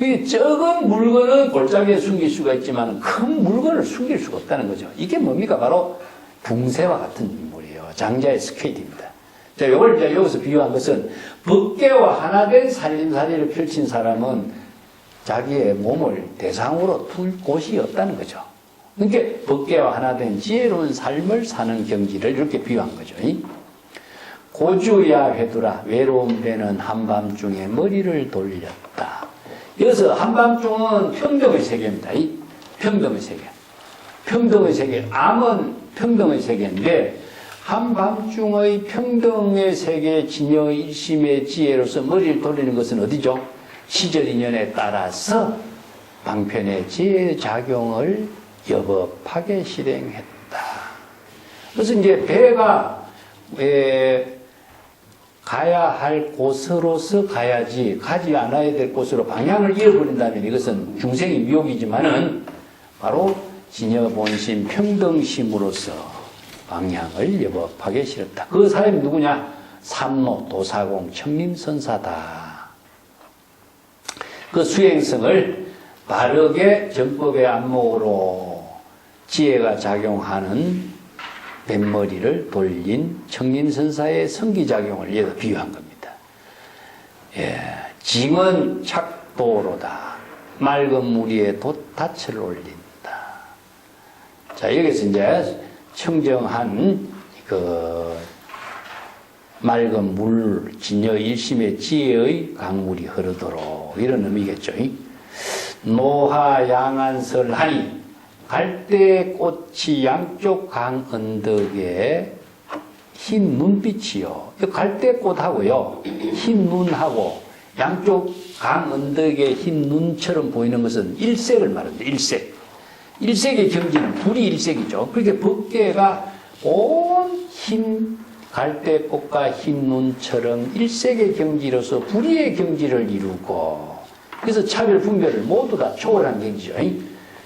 이 적은 물건은 골짜기에 숨길 수가 있지만 큰 물건을 숨길 수가 없다는 거죠. 이게 뭡니까? 바로 붕새와 같은 인물이에요. 장자의 스케일입니다. 자, 이걸 이제 여기서 비유한 것은 법계와 하나 된 살림살이를 펼친 사람은 자기의 몸을 대상으로 둘 곳이 없다는 거죠. 그러니까 법계와 하나 된 지혜로운 삶을 사는 경지를 이렇게 비유한 거죠. 고주야 회두라, 외로운 배는 한밤중에 머리를 돌렸다. 여기서 한밤중은 평등의 세계입니다. 평등의 세계. 평등의 세계. 암은 평등의 세계인데, 한밤중의 평등의 세계, 진여의 일심의 지혜로서 머리를 돌리는 것은 어디죠? 시절 인연에 따라서 방편의 지혜의 작용을 여법하게 실행했다. 그래서 이제 배가 가야 할 곳으로서 가야지, 가지 않아야 될 곳으로 방향을 잃어버린다면 이것은 중생의 미혹이지만은 바로 진여본심 평등심으로서 방향을 여법하게 실었다. 그 사람이 누구냐? 삼로, 도사공, 청림선사다. 그 수행성을 바르게 정법의 안목으로 지혜가 작용하는 뱃머리를 돌린 청림선사의 성기작용을 여기다 비유한 겁니다. 징은 착도로다. 맑은 물 위에 돛을 올린다. 자, 여기서 이제 청정한 그 맑은 물, 진여 일심의 지혜의 강물이 흐르도록, 이런 의미겠죠. 노하 양안설하니, 갈대꽃이 양쪽 강 언덕에 흰 눈빛이요. 갈대꽃하고요, 흰 눈하고 양쪽 강 언덕에 흰 눈처럼 보이는 것은 일색을 말합니다. 일색. 일색의 경지는 불이 일색이죠. 그렇게 법계가 온 흰 갈대꽃과 흰 눈처럼 일색의 경지로서 불의의 경지를 이루고, 그래서 차별 분별을 모두 다 초월한 경지죠.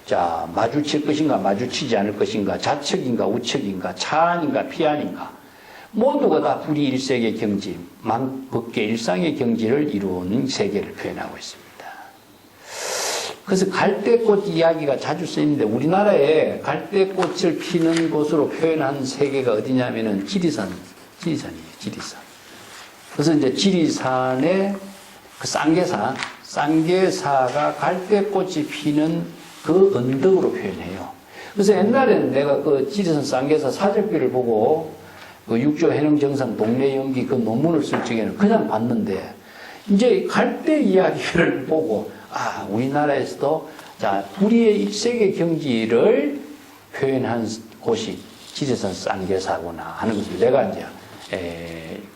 자, 마주칠 것인가 마주치지 않을 것인가, 좌측인가 우측인가, 차안인가 피안인가, 모두가 다 불의일색의 경지, 법계 일상의 경지를 이루는 세계를 표현하고 있습니다. 그래서 갈대꽃 이야기가 자주 쓰이는데, 우리나라에 갈대꽃을 피는 곳으로 표현한 세계가 어디냐면은 지리산이에요. 지리산. 그래서 이제 지리산의 그 쌍계사가 갈대꽃이 피는 그 언덕으로 표현해요. 그래서 옛날에는 내가 그 지리산 쌍계사 사절비를 보고 그 육조 해능 정상 동네 연기 그 논문을 쓸 적에는 그냥 봤는데, 이제 갈대 이야기를 보고, 아, 우리나라에서도 자, 불의의 일색의 경지를 표현한 곳이 지리산 쌍계사구나 하는 것을 내가 이제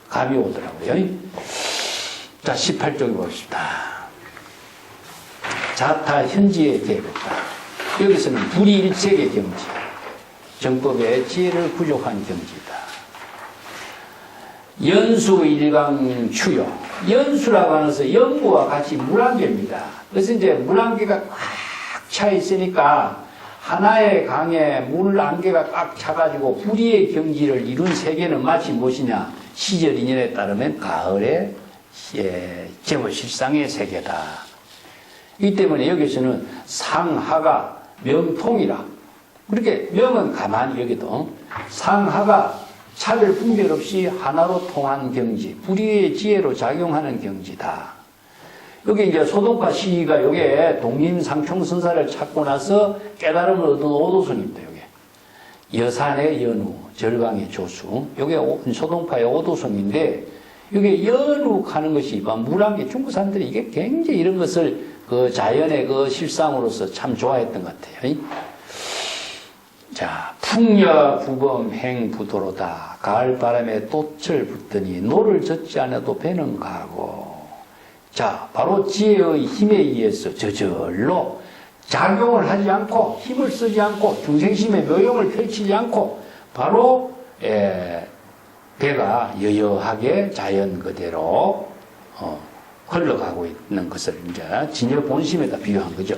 감이 오더라고요. 자, 18쪽에 봅시다. 자타 현지의 계급다. 여기서는 불의일색의 경지, 정법의 지혜를 부족한 경지다. 연수 일강 추요. 연수라고 하는 것은 연구와 같이 물안개입니다. 그래서 이제 물안개가 꽉 차 있으니까 하나의 강에 물안개가 꽉 차가지고 불의의 경지를 이룬 세계는 마치 무엇이냐? 시절 인연에 따르면 가을의 제보실상의 세계다. 이 때문에 여기서는 상하가 명통이라. 그렇게 명은 가만히 여기도 상하가 차별 분별 없이 하나로 통한 경지, 불의의 지혜로 작용하는 경지다. 여기 이제 소동파 시가 요게 독림상총선사를 찾고 나서 깨달음을 얻은 오도선입니다. 요게 여산의 연우, 절강의 조수. 요게 소동파의 오도선인데 요게 연욱하는 것이 무랑계 중국 사람들이 이게 굉장히 이런 것을 그 자연의 그 실상으로서 참 좋아했던 것 같아요. 자, 풍녀 부범 행 부도로다. 가을 바람에 꽃을 붙더니 노를 젓지 않아도 배는 가고. 자, 바로 지혜의 힘에 의해서 저절로 작용을 하지 않고 힘을 쓰지 않고 중생심의 묘용을 펼치지 않고 바로 배가 여여하게 자연 그대로 흘러가고 있는 것을 이제 진여 본심에다 비유한 거죠.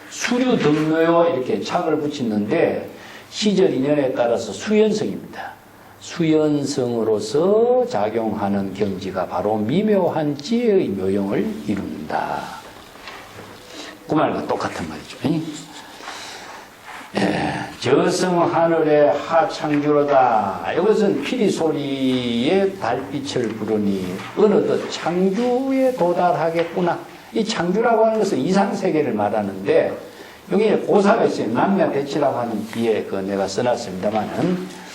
수류 등묘 이렇게 착을 붙이는데 시절 인연에 따라서 수연성입니다. 수연성으로서 작용하는 경지가 바로 미묘한 지혜의 묘용을 이룬다. 그 말과 똑같은 말이죠. 저성 하늘의 하창주로다. 이것은 피리 소리에 달빛을 부르니 어느덧 창주에 도달하겠구나. 이 창주라고 하는 것은 이상세계를 말하는데 여기 고사가 있어요. 남야대치라고 하는 뒤에 내가 써놨습니다만은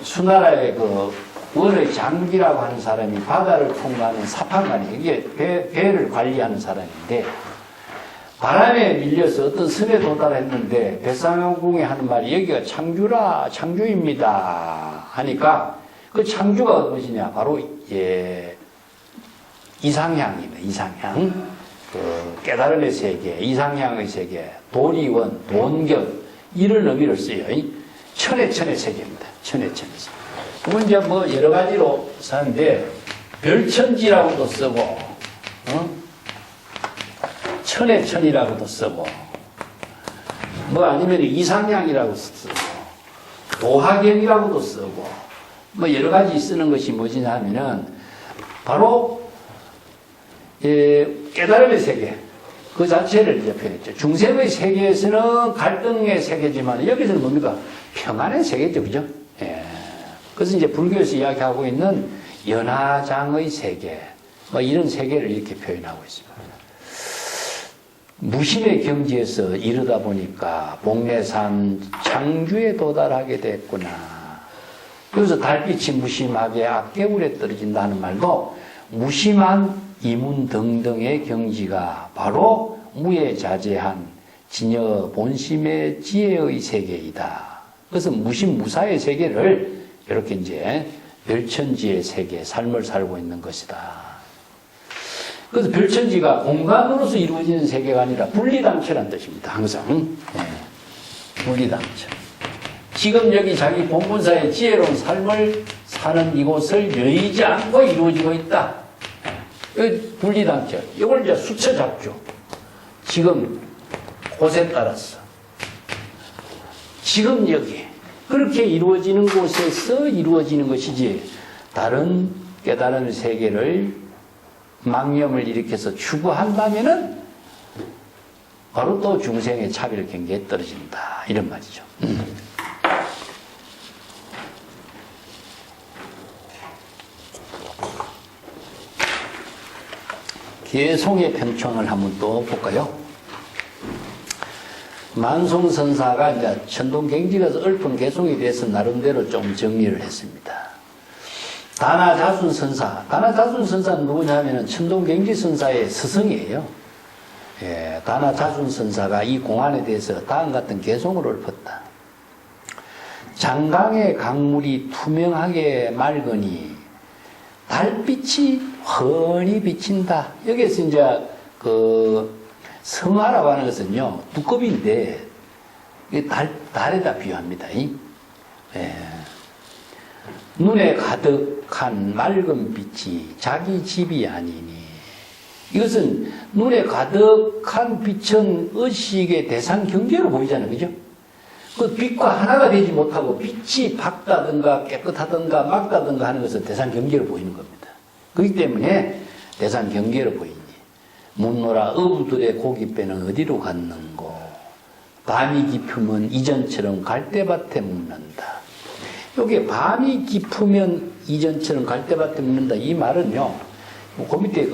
수나라의 원의 장기라고 하는 사람이 바다를 통과하는 사판관이 이게 배를 관리하는 사람인데 바람에 밀려서 어떤 섬에 도달했는데 배상공이 하는 말이 여기가 창주입니다 하니까 그 창주가 무엇이냐 바로 이상향입니다. 이상향 깨달음의 세계, 이상향의 세계, 도리원, 돈격 이런 의미를 써요. 천의 세계입니다. 천의 세계. 그건 이제 여러 가지로 사는데 별천지라고도 쓰고 천의 천이라고도 쓰고 아니면 이상향이라고 쓰고 도하경이라고도 쓰고 여러 가지 쓰는 것이 뭐지 하면은 바로 깨달음의 세계 그 자체를 이제 표현했죠. 중생의 세계에서는 갈등의 세계지만 여기서는 뭡니까? 평안의 세계죠. 그죠? 그래서 이제 불교에서 이야기하고 있는 연화장의 세계 이런 세계를 이렇게 표현하고 있습니다. 무심의 경지에서 이르다 보니까 복례산 창주에 도달하게 됐구나. 여기서 달빛이 무심하게 악개울에 떨어진다는 말도 무심한 이문 등등의 경지가 바로 무예자재한 진여 본심의 지혜의 세계이다. 그래서 무심무사의 세계를 이렇게 이제 별천지의 세계, 삶을 살고 있는 것이다. 그래서 별천지가 공간으로서 이루어지는 세계가 아니라 분리당체라는 뜻입니다. 항상. 분리당체. 지금 여기 자기 본분사의 지혜로운 삶을 사는 이곳을 여의지 않고 이루어지고 있다. 분리당체. 이걸 이제 수쳐 잡죠. 지금 곳에 따라서. 지금 여기. 그렇게 이루어지는 곳에서 이루어지는 것이지 다른 깨달은 세계를 망념을 일으켜서 추구한다면은 바로 또 중생의 차별 경계에 떨어진다. 이런 말이죠. 개송의 평청을 한번 또 볼까요? 만송선사가 이제 천동경지가서 읊은 개송에 대해서 나름대로 좀 정리를 했습니다. 다나자순선사. 다나자순선사는 누구냐면은 천동경지선사의 스승이에요. 다나자순선사가 이 공안에 대해서 다음 같은 개송을 읊었다. 장강의 강물이 투명하게 맑으니 달빛이 훤히 비친다. 여기에서 이제 성화라고 하는 것은요, 두꺼비인데, 달에다 비유합니다. 눈에 가득한 맑은 빛이 자기 집이 아니니, 이것은 눈에 가득한 빛은 의식의 대상 경계로 보이잖아요. 그죠? 그 빛과 하나가 되지 못하고 빛이 밝다든가 깨끗하든가 맑다든가 하는 것은 대상 경계로 보이는 겁니다. 그렇기 때문에 대상 경계로 보이니, 묻노라 어부들의 고깃배는 어디로 갔는고 밤이 깊으면 이전처럼 갈대밭에 묻는다. 여기 밤이 깊으면 이전처럼 갈대밭에 묻는다. 이 말은요, 그 밑에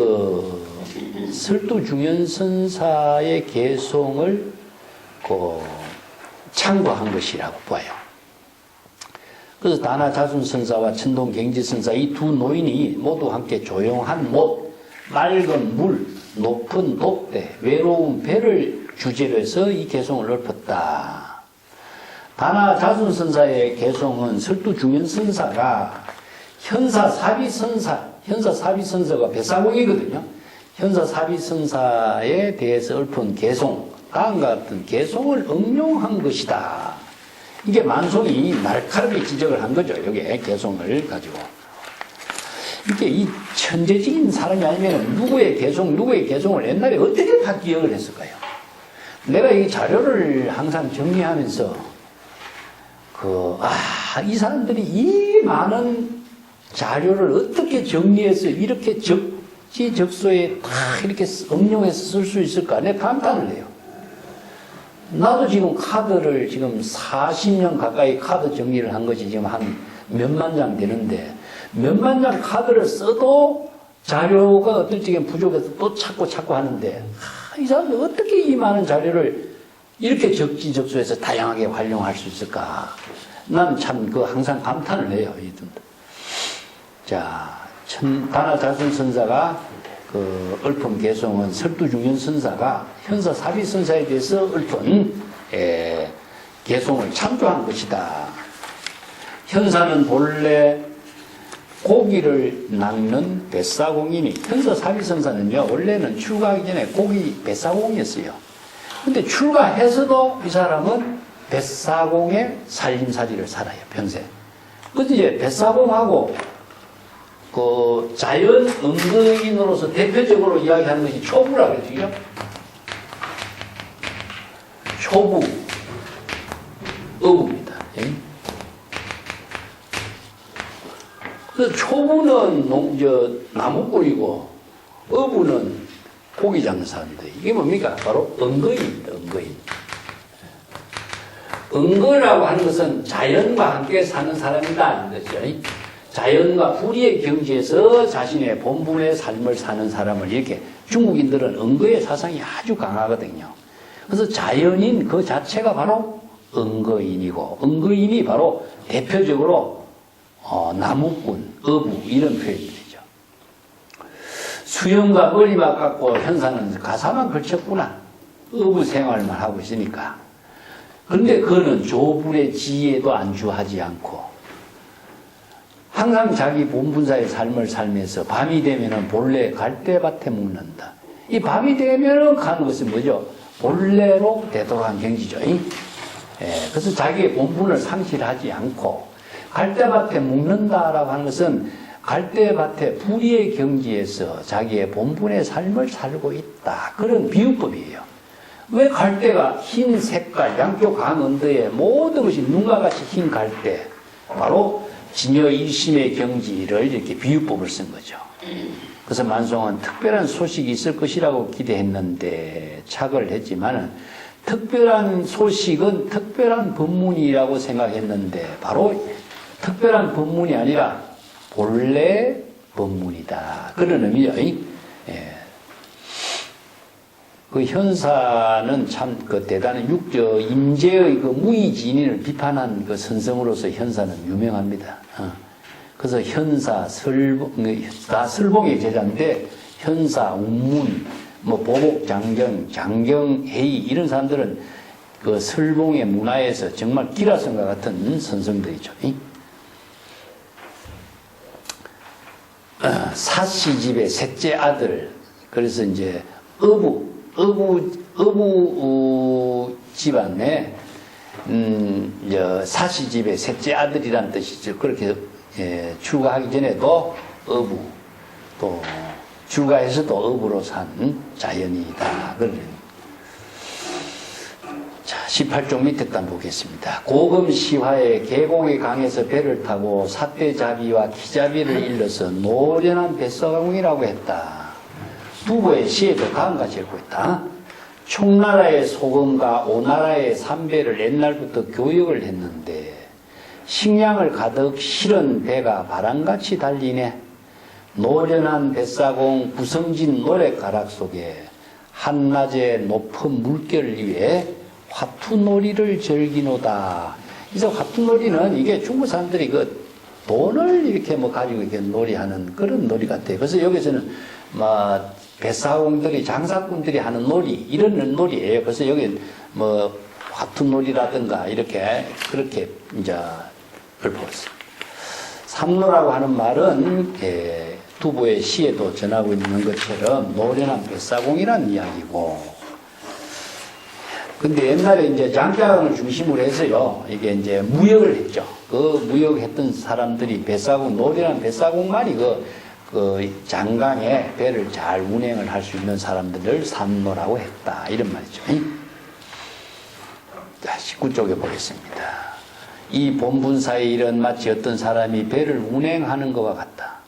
설두중현선사의 개송을 참고한 것이라고 봐요. 그래서 다나자순선사와 천동경지선사 이 두 노인이 모두 함께 조용한 못, 맑은 물, 높은 독대, 외로운 배를 주제로 해서 이 개송을 읊었다. 다나자순선사의 개송은 설두중현선사가 현사사비선사가 뱃사공이거든요. 현사사비선사에 대해서 읊은 개송, 다음과 같은 개송을 응용한 것이다. 이게 만송이 날카롭게 지적을 한 거죠. 여기에 개송을 가지고. 이게 이 천재적인 사람이 아니면 누구의 개송을 옛날에 어떻게 다 기억을 했을까요? 내가 이 자료를 항상 정리하면서 이 사람들이 이 많은 자료를 어떻게 정리해서 이렇게 적지적소에 다 이렇게 응용해서 쓸 수 있을까? 내가 감탄을 해요. 나도 지금 카드를 지금 40년 가까이 카드 정리를 한 것이 지금 한 몇만 장 되는데 몇만 장 카드를 써도 자료가 어떨 적엔 부족해서 또 찾고 하는데 이 사람들 어떻게 이 많은 자료를 이렇게 적지적소에서 다양하게 활용할 수 있을까? 나는 참 항상 감탄을 해요. 자, 다나자순선사가 읊은 개송은 설두중현선사가 현사사비선사에 대해서 읊은 개송을 참조한 것이다. 현사는 본래 고기를 낚는 뱃사공이니 현사사비선사는요 원래는 출가하기 전에 고기 뱃사공이었어요. 근데 출가해서도 이 사람은 뱃사공의 살림살이를 살아요 평생. 근데 이제 뱃사공하고 자연 음거인으로서 대표적으로 이야기하는 것이 초부라 그러죠. 초부, 어부입니다. 그래서 초부는 나무꾼이고, 어부는 고기 장사인데, 이게 뭡니까? 바로 은거인입니다, 은거인. 은거라고 하는 것은 자연과 함께 사는 사람이다, 하는 거죠. 자연과 불의의 경지에서 자신의 본분의 삶을 사는 사람을 이렇게 중국인들은 은거의 사상이 아주 강하거든요. 그래서 자연인 그 자체가 바로 은거인이고 은거인이 바로 대표적으로 나무꾼, 어부 이런 표현이 되죠. 수염과 머리만 깎고 현사는 가사만 걸쳤구나. 어부 생활만 하고 있으니까. 그런데 그는 조불의 지혜도 안주하지 않고 항상 자기 본분사의 삶을 살면서 밤이 되면은 본래 갈대밭에 묵는다. 이 밤이 되면은 가는 것은 뭐죠? 본래로 되돌아간 경지죠. 그래서 자기의 본분을 상실하지 않고 갈대밭에 묵는다라고 하는 것은 갈대밭의 불의의 경지에서 자기의 본분의 삶을 살고 있다. 그런 비유법이에요. 왜 갈대가 흰 색깔, 양쪽 강언더의 모든 것이 눈과 같이 흰 갈대, 바로 진여 일심의 경지를 이렇게 비유법을 쓴 거죠. 그래서 만송은 특별한 소식이 있을 것이라고 기대했는데 착을 했지만 특별한 소식은 특별한 법문이라고 생각했는데 바로 특별한 법문이 아니라 본래 법문이다. 그런 의미죠. 그 현사는 참 대단한 임재의 무의진인을 비판한 그 선성으로서 현사는 유명합니다. 그래서 현사, 다 설봉의 제자인데 현사, 운문, 보복, 장경, 해의 이런 사람들은 그 설봉의 문화에서 정말 기라성과 같은 선성들이죠. 사씨 집의 셋째 아들, 그래서 이제 어부 집안에 사씨 집의 셋째 아들이란 뜻이죠. 그렇게 출가하기 전에도 어부, 또 출가해서도 어부로 산 자연이다. 자, 18쪽 밑에 단 보겠습니다. 고금 시화에 계곡의 강에서 배를 타고 사대자비와 기자비를 일러서 노련한 뱃사공이라고 했다. 두고의 시에도 다음같이 읽고 있다. 총나라의 소금과 오나라의 삼배를 옛날부터 교육을 했는데 식량을 가득 실은 배가 바람같이 달리네. 노련한 뱃사공 구성진 노랫가락 속에 한낮의 높은 물결을 위해 화투놀이를 즐기노다. 그래서 화투놀이는 이게 중국 사람들이 그 돈을 이렇게 뭐 가지고 이렇게 놀이하는 그런 놀이 같아요. 그래서 여기서는 뭐 뱃사공들이 장사꾼들이 하는 놀이 이런 놀이에요. 그래서 여기 뭐 화투놀이라든가 이렇게 그렇게 이제 읊었어요. 삼노라고 하는 말은 두부의 시에도 전하고 있는 것처럼 노련한 뱃사공이라는 이야기고, 근데 옛날에 이제 장자강을 중심으로 해서요, 이게 이제 무역을 했죠. 그 무역했던 사람들이 뱃사공, 노련한 뱃사공만이 그 장강에 배를 잘 운행을 할 수 있는 사람들을 삼노라고 했다. 이런 말이죠. 자, 19쪽에 보겠습니다. 이 본분사의 일은 마치 어떤 사람이 배를 운행하는 것과 같다.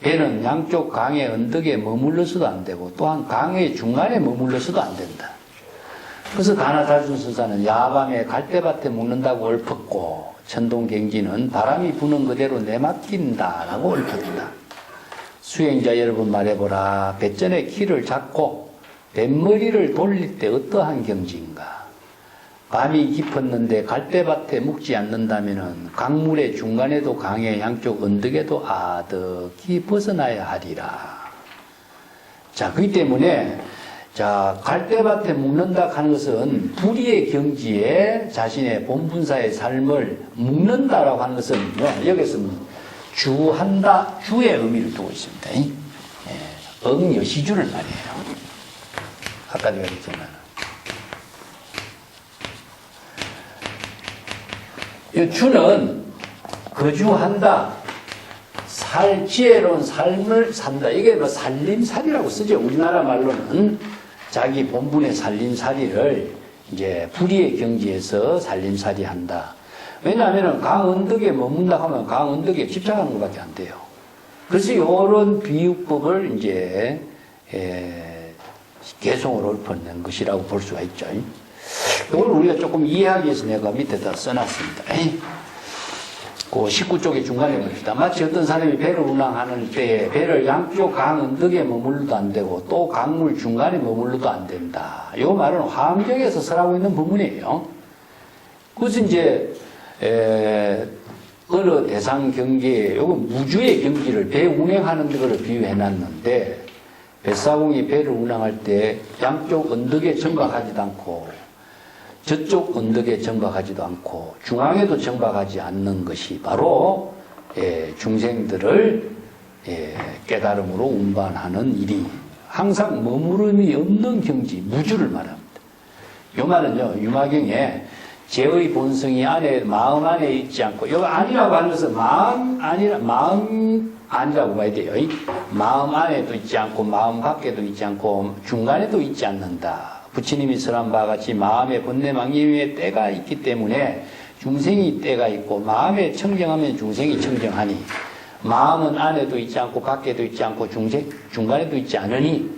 배는 양쪽 강의 언덕에 머물러서도 안 되고 또한 강의 중간에 머물러서도 안 된다. 그래서 가나다준 서사는 야밤에 갈대밭에 묵는다고 읊었고 천동경지는 바람이 부는 그대로 내맡긴다라고 읊었다. 수행자 여러분 말해보라. 배전의 키를 잡고 뱃머리를 돌릴 때 어떠한 경지인가? 밤이 깊었는데 갈대밭에 묵지 않는다면 강물의 중간에도 강의 양쪽 언덕에도 아득히 벗어나야 하리라. 자, 그렇기 때문에 자, 갈대밭에 묵는다 하는 것은 불의의 경지에 자신의 본분사의 삶을 묵는다라고 하는 것은 여기서 주한다, 주의 의미를 두고 있습니다. 응여시주를 말이에요. 아까도 얘기했지만. 이 주는 거주한다, 지혜로운 삶을 산다. 이게 뭐 살림살이라고 쓰죠. 우리나라 말로는 자기 본분의 살림살이를 이제 불의의 경지에서 살림살이 한다. 왜냐하면 강 언덕에 머문다 하면 강 언덕에 집착하는 것밖에 안 돼요. 그래서 이런 비유법을 이제 개성으로 읊어낸 것이라고 볼 수가 있죠. 이걸 우리가 조금 이해하기 위해서 내가 밑에다 써놨습니다. 그 19쪽의 중간에 봅시다. 마치 어떤 사람이 배를 운항하는 때에 배를 양쪽 강 언덕에 머물러도 안 되고 또 강물 중간에 머물러도 안 된다. 이 말은 화엄경에서 설하고 있는 부분이에요. 그래서 이제 어느 대상 경계에 요건 무주의 경지를 배 운행하는 거를 비유해 놨는데 뱃사공이 배를 운항할 때 양쪽 언덕에 정박하지도 않고 저쪽 언덕에 정박하지도 않고 중앙에도 정박하지 않는 것이 바로 중생들을 깨달음으로 운반하는 일이 항상 머무름이 없는 경지, 무주를 말합니다. 이 말은요, 유마경에 제의 본성이 마음 안에 있지 않고, 이거 아니라고 하는 것은 마음 아니라고 봐야 돼요. 마음 안에도 있지 않고, 마음 밖에도 있지 않고, 중간에도 있지 않는다. 부처님이 설한 바와 같이 마음의 번뇌망림의 때가 있기 때문에 중생이 때가 있고, 마음에 청정하면 중생이 청정하니, 마음은 안에도 있지 않고 밖에도 있지 않고 중간에도 있지 않으니,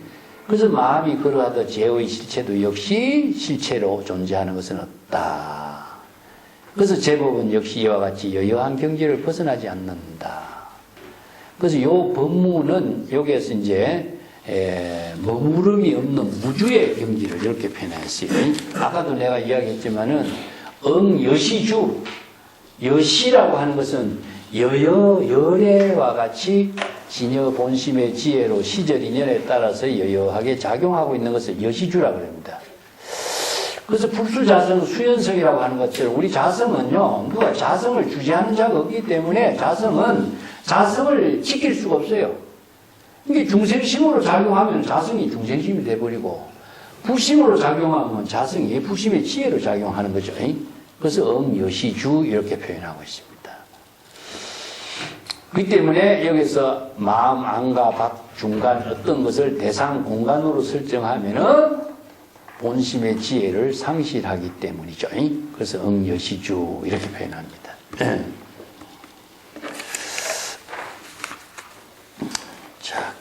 그래서 마음이 그러하다 제의 실체도 역시 실체로 존재하는 것은 없다. 그래서 제법은 역시 이와 같이 여여한 경지를 벗어나지 않는다. 그래서 이 법문은 여기에서 이제 머무름이 없는 무주의 경지를 이렇게 표현했어요. 아까도 내가 이야기했지만은 응여시주, 여시라고 하는 것은 열애와 같이 진여 본심의 지혜로 시절 인연에 따라서 여여하게 작용하고 있는 것을 여시주라고 합니다. 그래서 불수자성 수연성이라고 하는 것처럼 우리 자성은요, 누가 자성을 주재하는 자가 없기 때문에 자성을 지킬 수가 없어요. 이게 중생심으로 작용하면 자성이 중생심이 돼버리고, 부심으로 작용하면 자성이 부심의 지혜로 작용하는 거죠. 그래서 응여시주 이렇게 표현하고 있습니다. 그렇기 때문에 여기서 마음 안과 밖 중간 어떤 것을 대상 공간으로 설정하면은 본심의 지혜를 상실하기 때문이죠. 그래서 응여시주 이렇게 표현합니다. 자,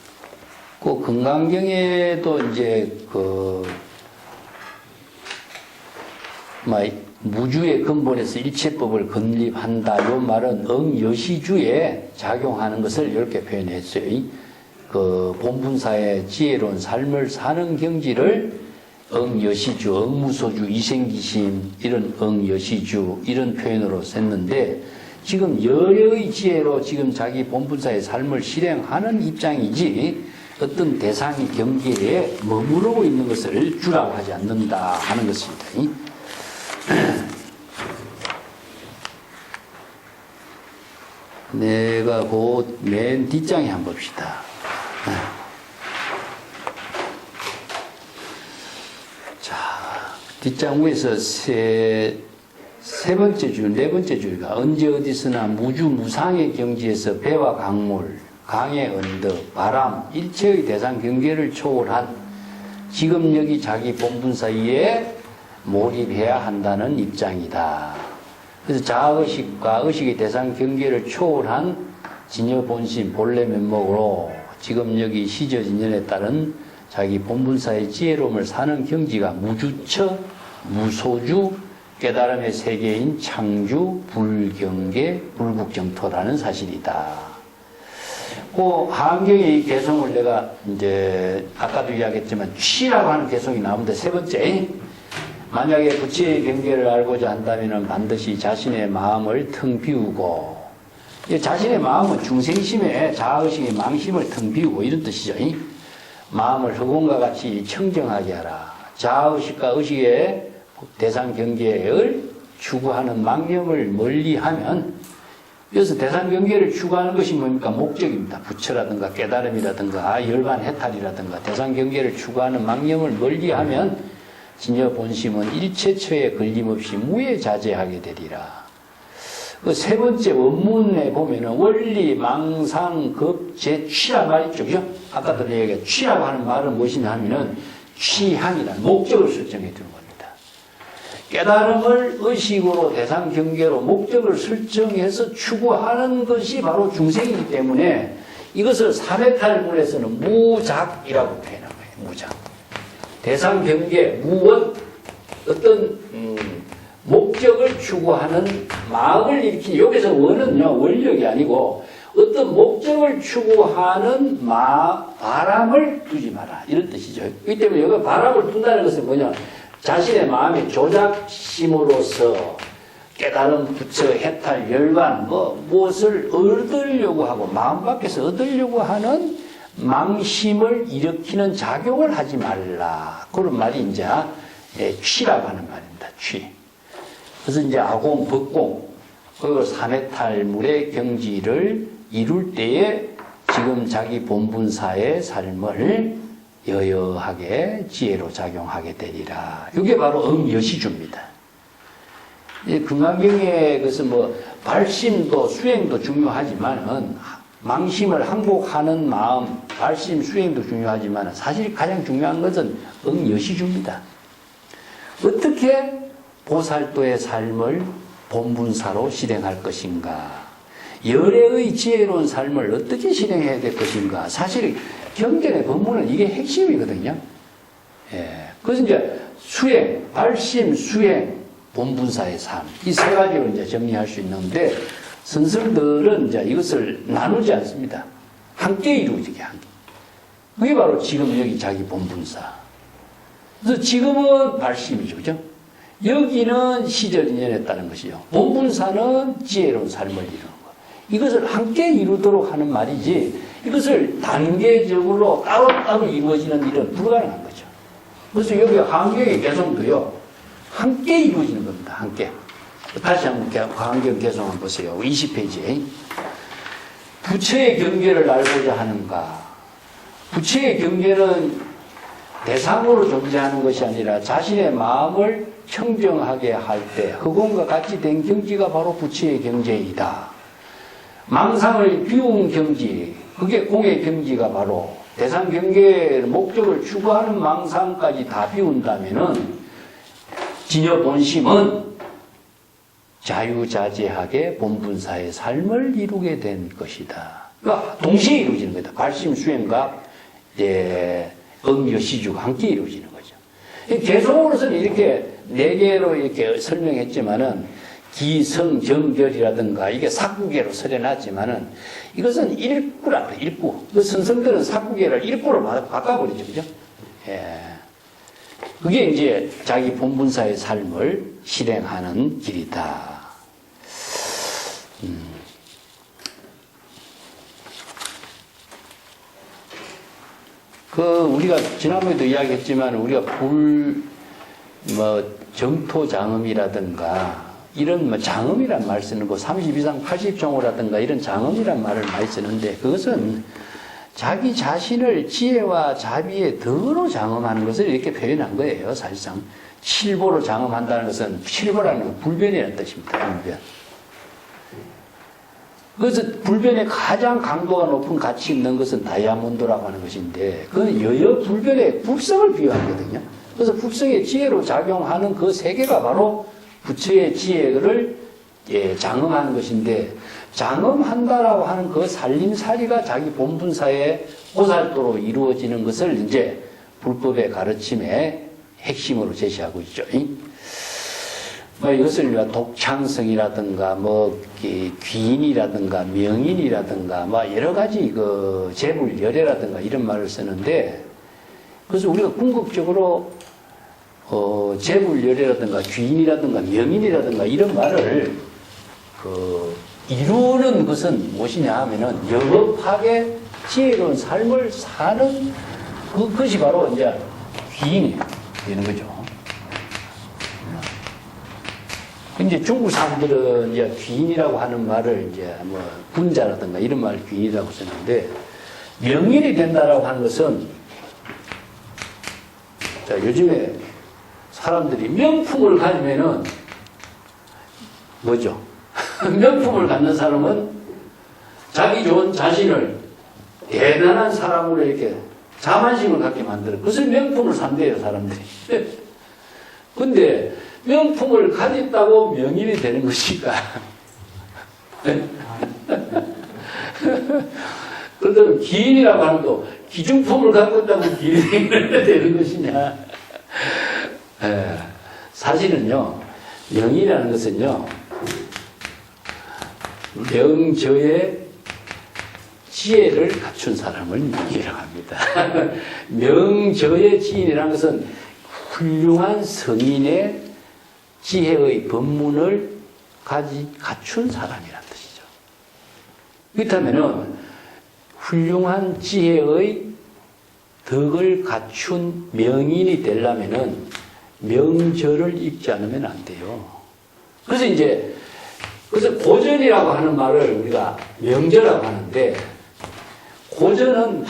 그 건강경에도 이제 무주의 근본에서 일체법을 건립한다. 요 말은 응여시주에 작용하는 것을 이렇게 표현했어요. 그 본분사의 지혜로운 삶을 사는 경지를 응여시주, 응무소주, 이생기심 이런 응여시주 이런 표현으로 썼는데 지금 여려의 지혜로 지금 자기 본분사의 삶을 실행하는 입장이지 어떤 대상의 경계에 머무르고 있는 것을 주라고 하지 않는다 하는 것입니다. 내가 그 맨 뒷장에 한번 봅시다. 자, 뒷장 위에서 세 번째 줄, 네 번째 줄가 언제 어디서나 무주 무상의 경지에서 배와 강물, 강의 언덕, 바람, 일체의 대상 경계를 초월한 지금 여기 자기 본분 사이에 몰입해야 한다는 입장이다. 그래서 자아의식과 의식의 대상 경계를 초월한 진여 본심, 본래 면목으로 지금 여기 시저진연에 따른 자기 본분사의 지혜로움을 사는 경지가 무주처, 무소주, 깨달음의 세계인 창주, 불경계, 불국정토라는 사실이다. 그 한경의 개성을 내가 이제 아까도 이야기했지만 취라고 하는 개성이 나오는데 세 번째, 만약에 부처의 경계를 알고자 한다면 반드시 자신의 마음을 텅 비우고, 자신의 마음은 중생심에 자아의식의 망심을 텅 비우고 이런 뜻이죠. 마음을 흑원과 같이 청정하게 하라. 자아의식과 의식의 대상 경계를 추구하는 망념을 멀리하면, 그래서 대상 경계를 추구하는 것이 뭡니까? 목적입니다. 부처라든가 깨달음이라든가 열반 해탈이라든가 대상 경계를 추구하는 망념을 멀리하면 진여 본심은 일체처에 걸림없이 무해자재하게 되리라. 그 세 번째 원문에 보면은 원리, 망상, 급제, 취라는 말이 있죠. 그죠? 아까도 얘기한 취라고 하는 말은 무엇이냐 하면은 취향이라는 목적을 설정해 두는 겁니다. 깨달음을 의식으로 대상 경계로 목적을 설정해서 추구하는 것이 바로 중생이기 때문에 이것을 삼해탈문에서는 무작이라고 표현한 거예요. 무작. 대상 경계, 무원, 어떤 목적을 추구하는 마음을 일으키는, 여기서 원은요, 원력이 아니고 어떤 목적을 추구하는 바람을 두지 마라. 이런 뜻이죠. 그렇기 때문에 여기 바람을 둔다는 것은 뭐냐? 자신의 마음의 조작심으로서 깨달음, 부처, 해탈, 열반, 무엇을 얻으려고 하고 마음 밖에서 얻으려고 하는 망심을 일으키는 작용을 하지 말라. 그런 말이 이제 취라고 하는 말입니다. 취. 그래서 이제 아공, 법공, 그리고 삼해탈물의 경지를 이룰 때에 지금 자기 본분사의 삶을 여여하게 지혜로 작용하게 되리라. 이게 바로 응여시주입니다. 금강경의 것은 발심도 수행도 중요하지만은 망심을 항복하는 마음, 발심, 수행도 중요하지만 사실 가장 중요한 것은 응여시주입니다. 어떻게 보살도의 삶을 본분사로 실행할 것인가? 열애의 지혜로운 삶을 어떻게 실행해야 될 것인가? 사실 경전의 법문은 이게 핵심이거든요. 그래서 이제 수행, 발심, 수행, 본분사의 삶, 이 세 가지로 이제 정리할 수 있는데 선생들은 이제 이것을 나누지 않습니다. 함께 이루어지게 한 게. 그게 바로 지금 여기 자기 본분사. 그래서 지금은 발심이죠, 그죠? 여기는 시절인연에 따른 것이요. 본분사는 지혜로운 삶을 이루는 것. 이것을 함께 이루도록 하는 말이지, 이것을 단계적으로 따로따로 이루어지는 일은 불가능한 거죠. 그래서 여기 환경의 개성도요, 함께 이루어지는 겁니다. 함께. 다시 한번 환경 개성 한번 보세요. 20페이지에. 부처의 경계를 알고자 하는가. 부처의 경계는 대상으로 존재하는 것이 아니라 자신의 마음을 청정하게 할 때 흑원과 같이 된 경지가 바로 부처의 경지이다. 망상을 비운 경지, 그게 공의 경지가 바로 대상 경계의 목적을 추구하는 망상까지 다 비운다면은 진여 본심은 자유자재하게 본분사의 삶을 이루게 된 것이다. 그러니까 동시에 이루어지는 거다. 발심 수행과 응여시주가 함께 이루어지는 거죠. 개성으로서는 이렇게 4개로 이렇게 설명했지만은 기성정결이라든가 이게 사구계로 설해놨지만은 이것은 일구라 그래요. 일구. 그 선성들은 사구계를 일구로 바꿔버리죠. 그죠? 예. 그게 이제 자기 본분사의 삶을 실행하는 길이다. 우리가 지난번에도 이야기했지만 우리가 정토장음이라든가 이런 장음이란 말 쓰는 거 32상 80종호라든가 이런 장음이란 말을 많이 쓰는데 그것은 자기 자신을 지혜와 자비의 덕으로 장음하는 것을 이렇게 표현한 거예요. 사실상 칠보로 장음한다는 것은 칠보라는 건 불변이라는 뜻입니다. 불변. 그래서 불변의 가장 강도가 높은 가치 있는 것은 다이아몬드라고 하는 것인데 그건 여여 불변의 불성을 비유하거든요. 그래서 불성의 지혜로 작용하는 그 세계가 바로 부처의 지혜를 장음하는 것인데 장음한다라고 하는 그 살림살이가 자기 본분사의 보살도로 이루어지는 것을 이제 불법의 가르침의 핵심으로 제시하고 있죠. 이것을 우리가 독창성이라든가 귀인이라든가 명인이라든가 여러 가지 재불열애라든가 이런 말을 쓰는데 그래서 우리가 궁극적으로 재불열애라든가 귀인이라든가 명인이라든가 이런 말을 이루는 것은 무엇이냐 하면은 여법하게 지혜로운 삶을 사는 그것이 바로 이제 귀인이 되는 거죠. 이제 중국 사람들은 이제 귀인이라고 하는 말을 이제 군자라든가 이런 말을 귀인이라고 쓰는데 명인이 된다라고 하는 것은 자, 요즘에 사람들이 명품을 가지면은 뭐죠? 명품을 갖는 사람은 자기 좋은 자신을 대단한 사람으로 이렇게 자만심을 갖게 만들어. 그것을 명품을 산대요, 사람들이. 근데 명품을 가졌다고 명인이 되는 것인가? 그렇다면 기인이라고 하는 거 기중품을 갖고 있다고 기인이 되는 것이냐? 사실은요, 명이라는 것은요, 명저의 지혜를 갖춘 사람을 명이라고 합니다. 명저의 지인이라는 것은 훌륭한 성인의 지혜의 법문을 갖춘 사람이란 뜻이죠. 그렇다면은 훌륭한 지혜의 덕을 갖춘 명인이 되려면은 명저를 읽지 않으면 안 돼요. 그래서 고전이라고 하는 말을 우리가 명저라고 하는데 고전은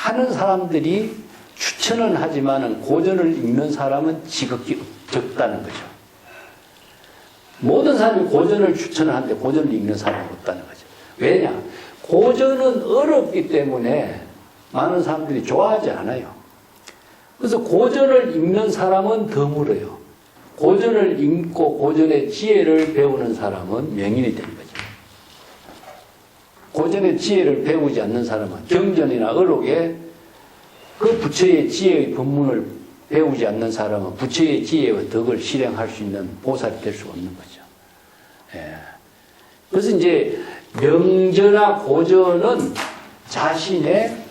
많은 사람들이 추천은 하지만은 고전을 읽는 사람은 지극히 적다는 거죠. 모든 사람이 고전을 추천을 하는데 고전을 읽는 사람은 없다는 거죠. 왜냐? 고전은 어렵기 때문에 많은 사람들이 좋아하지 않아요. 그래서 고전을 읽는 사람은 드물어요. 고전을 읽고 고전의 지혜를 배우는 사람은 명인이 되는 거죠. 고전의 지혜를 배우지 않는 사람은 경전이나 어록에 그 부처의 지혜의 법문을 배우지 않는 사람은 부처의 지혜와 덕을 실행할 수 있는 보살이 될 수 없는 거죠. 그래서 이제 명저나 고전은 자신의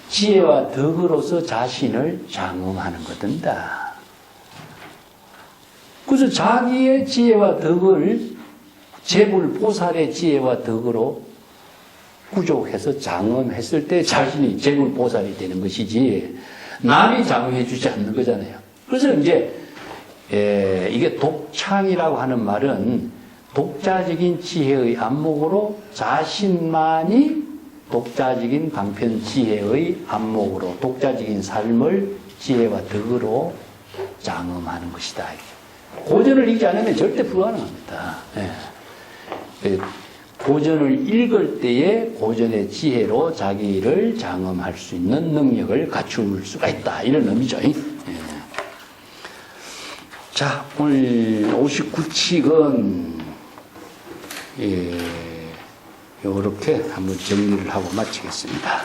지혜와 덕으로서 자신을 장엄하는 거든다. 그래서 자기의 지혜와 덕을 재불 보살의 지혜와 덕으로 구족해서 장엄했을 때 자신이 재불 보살이 되는 것이지 남이 장엄해 주지 않는 거잖아요. 그래서 이제 이게 독창이라고 하는 말은 독자적인 지혜의 안목으로 자신만이 독자적인 방편 지혜의 안목으로 독자적인 삶을 지혜와 덕으로 장엄하는 것이다. 고전을 읽지 않으면 절대 불가능합니다. 고전을 읽을 때에 고전의 지혜로 자기를 장엄할 수 있는 능력을 갖출 수가 있다. 이런 의미죠. 자, 오늘 59칙은 이렇게 한번 정리를 하고 마치겠습니다.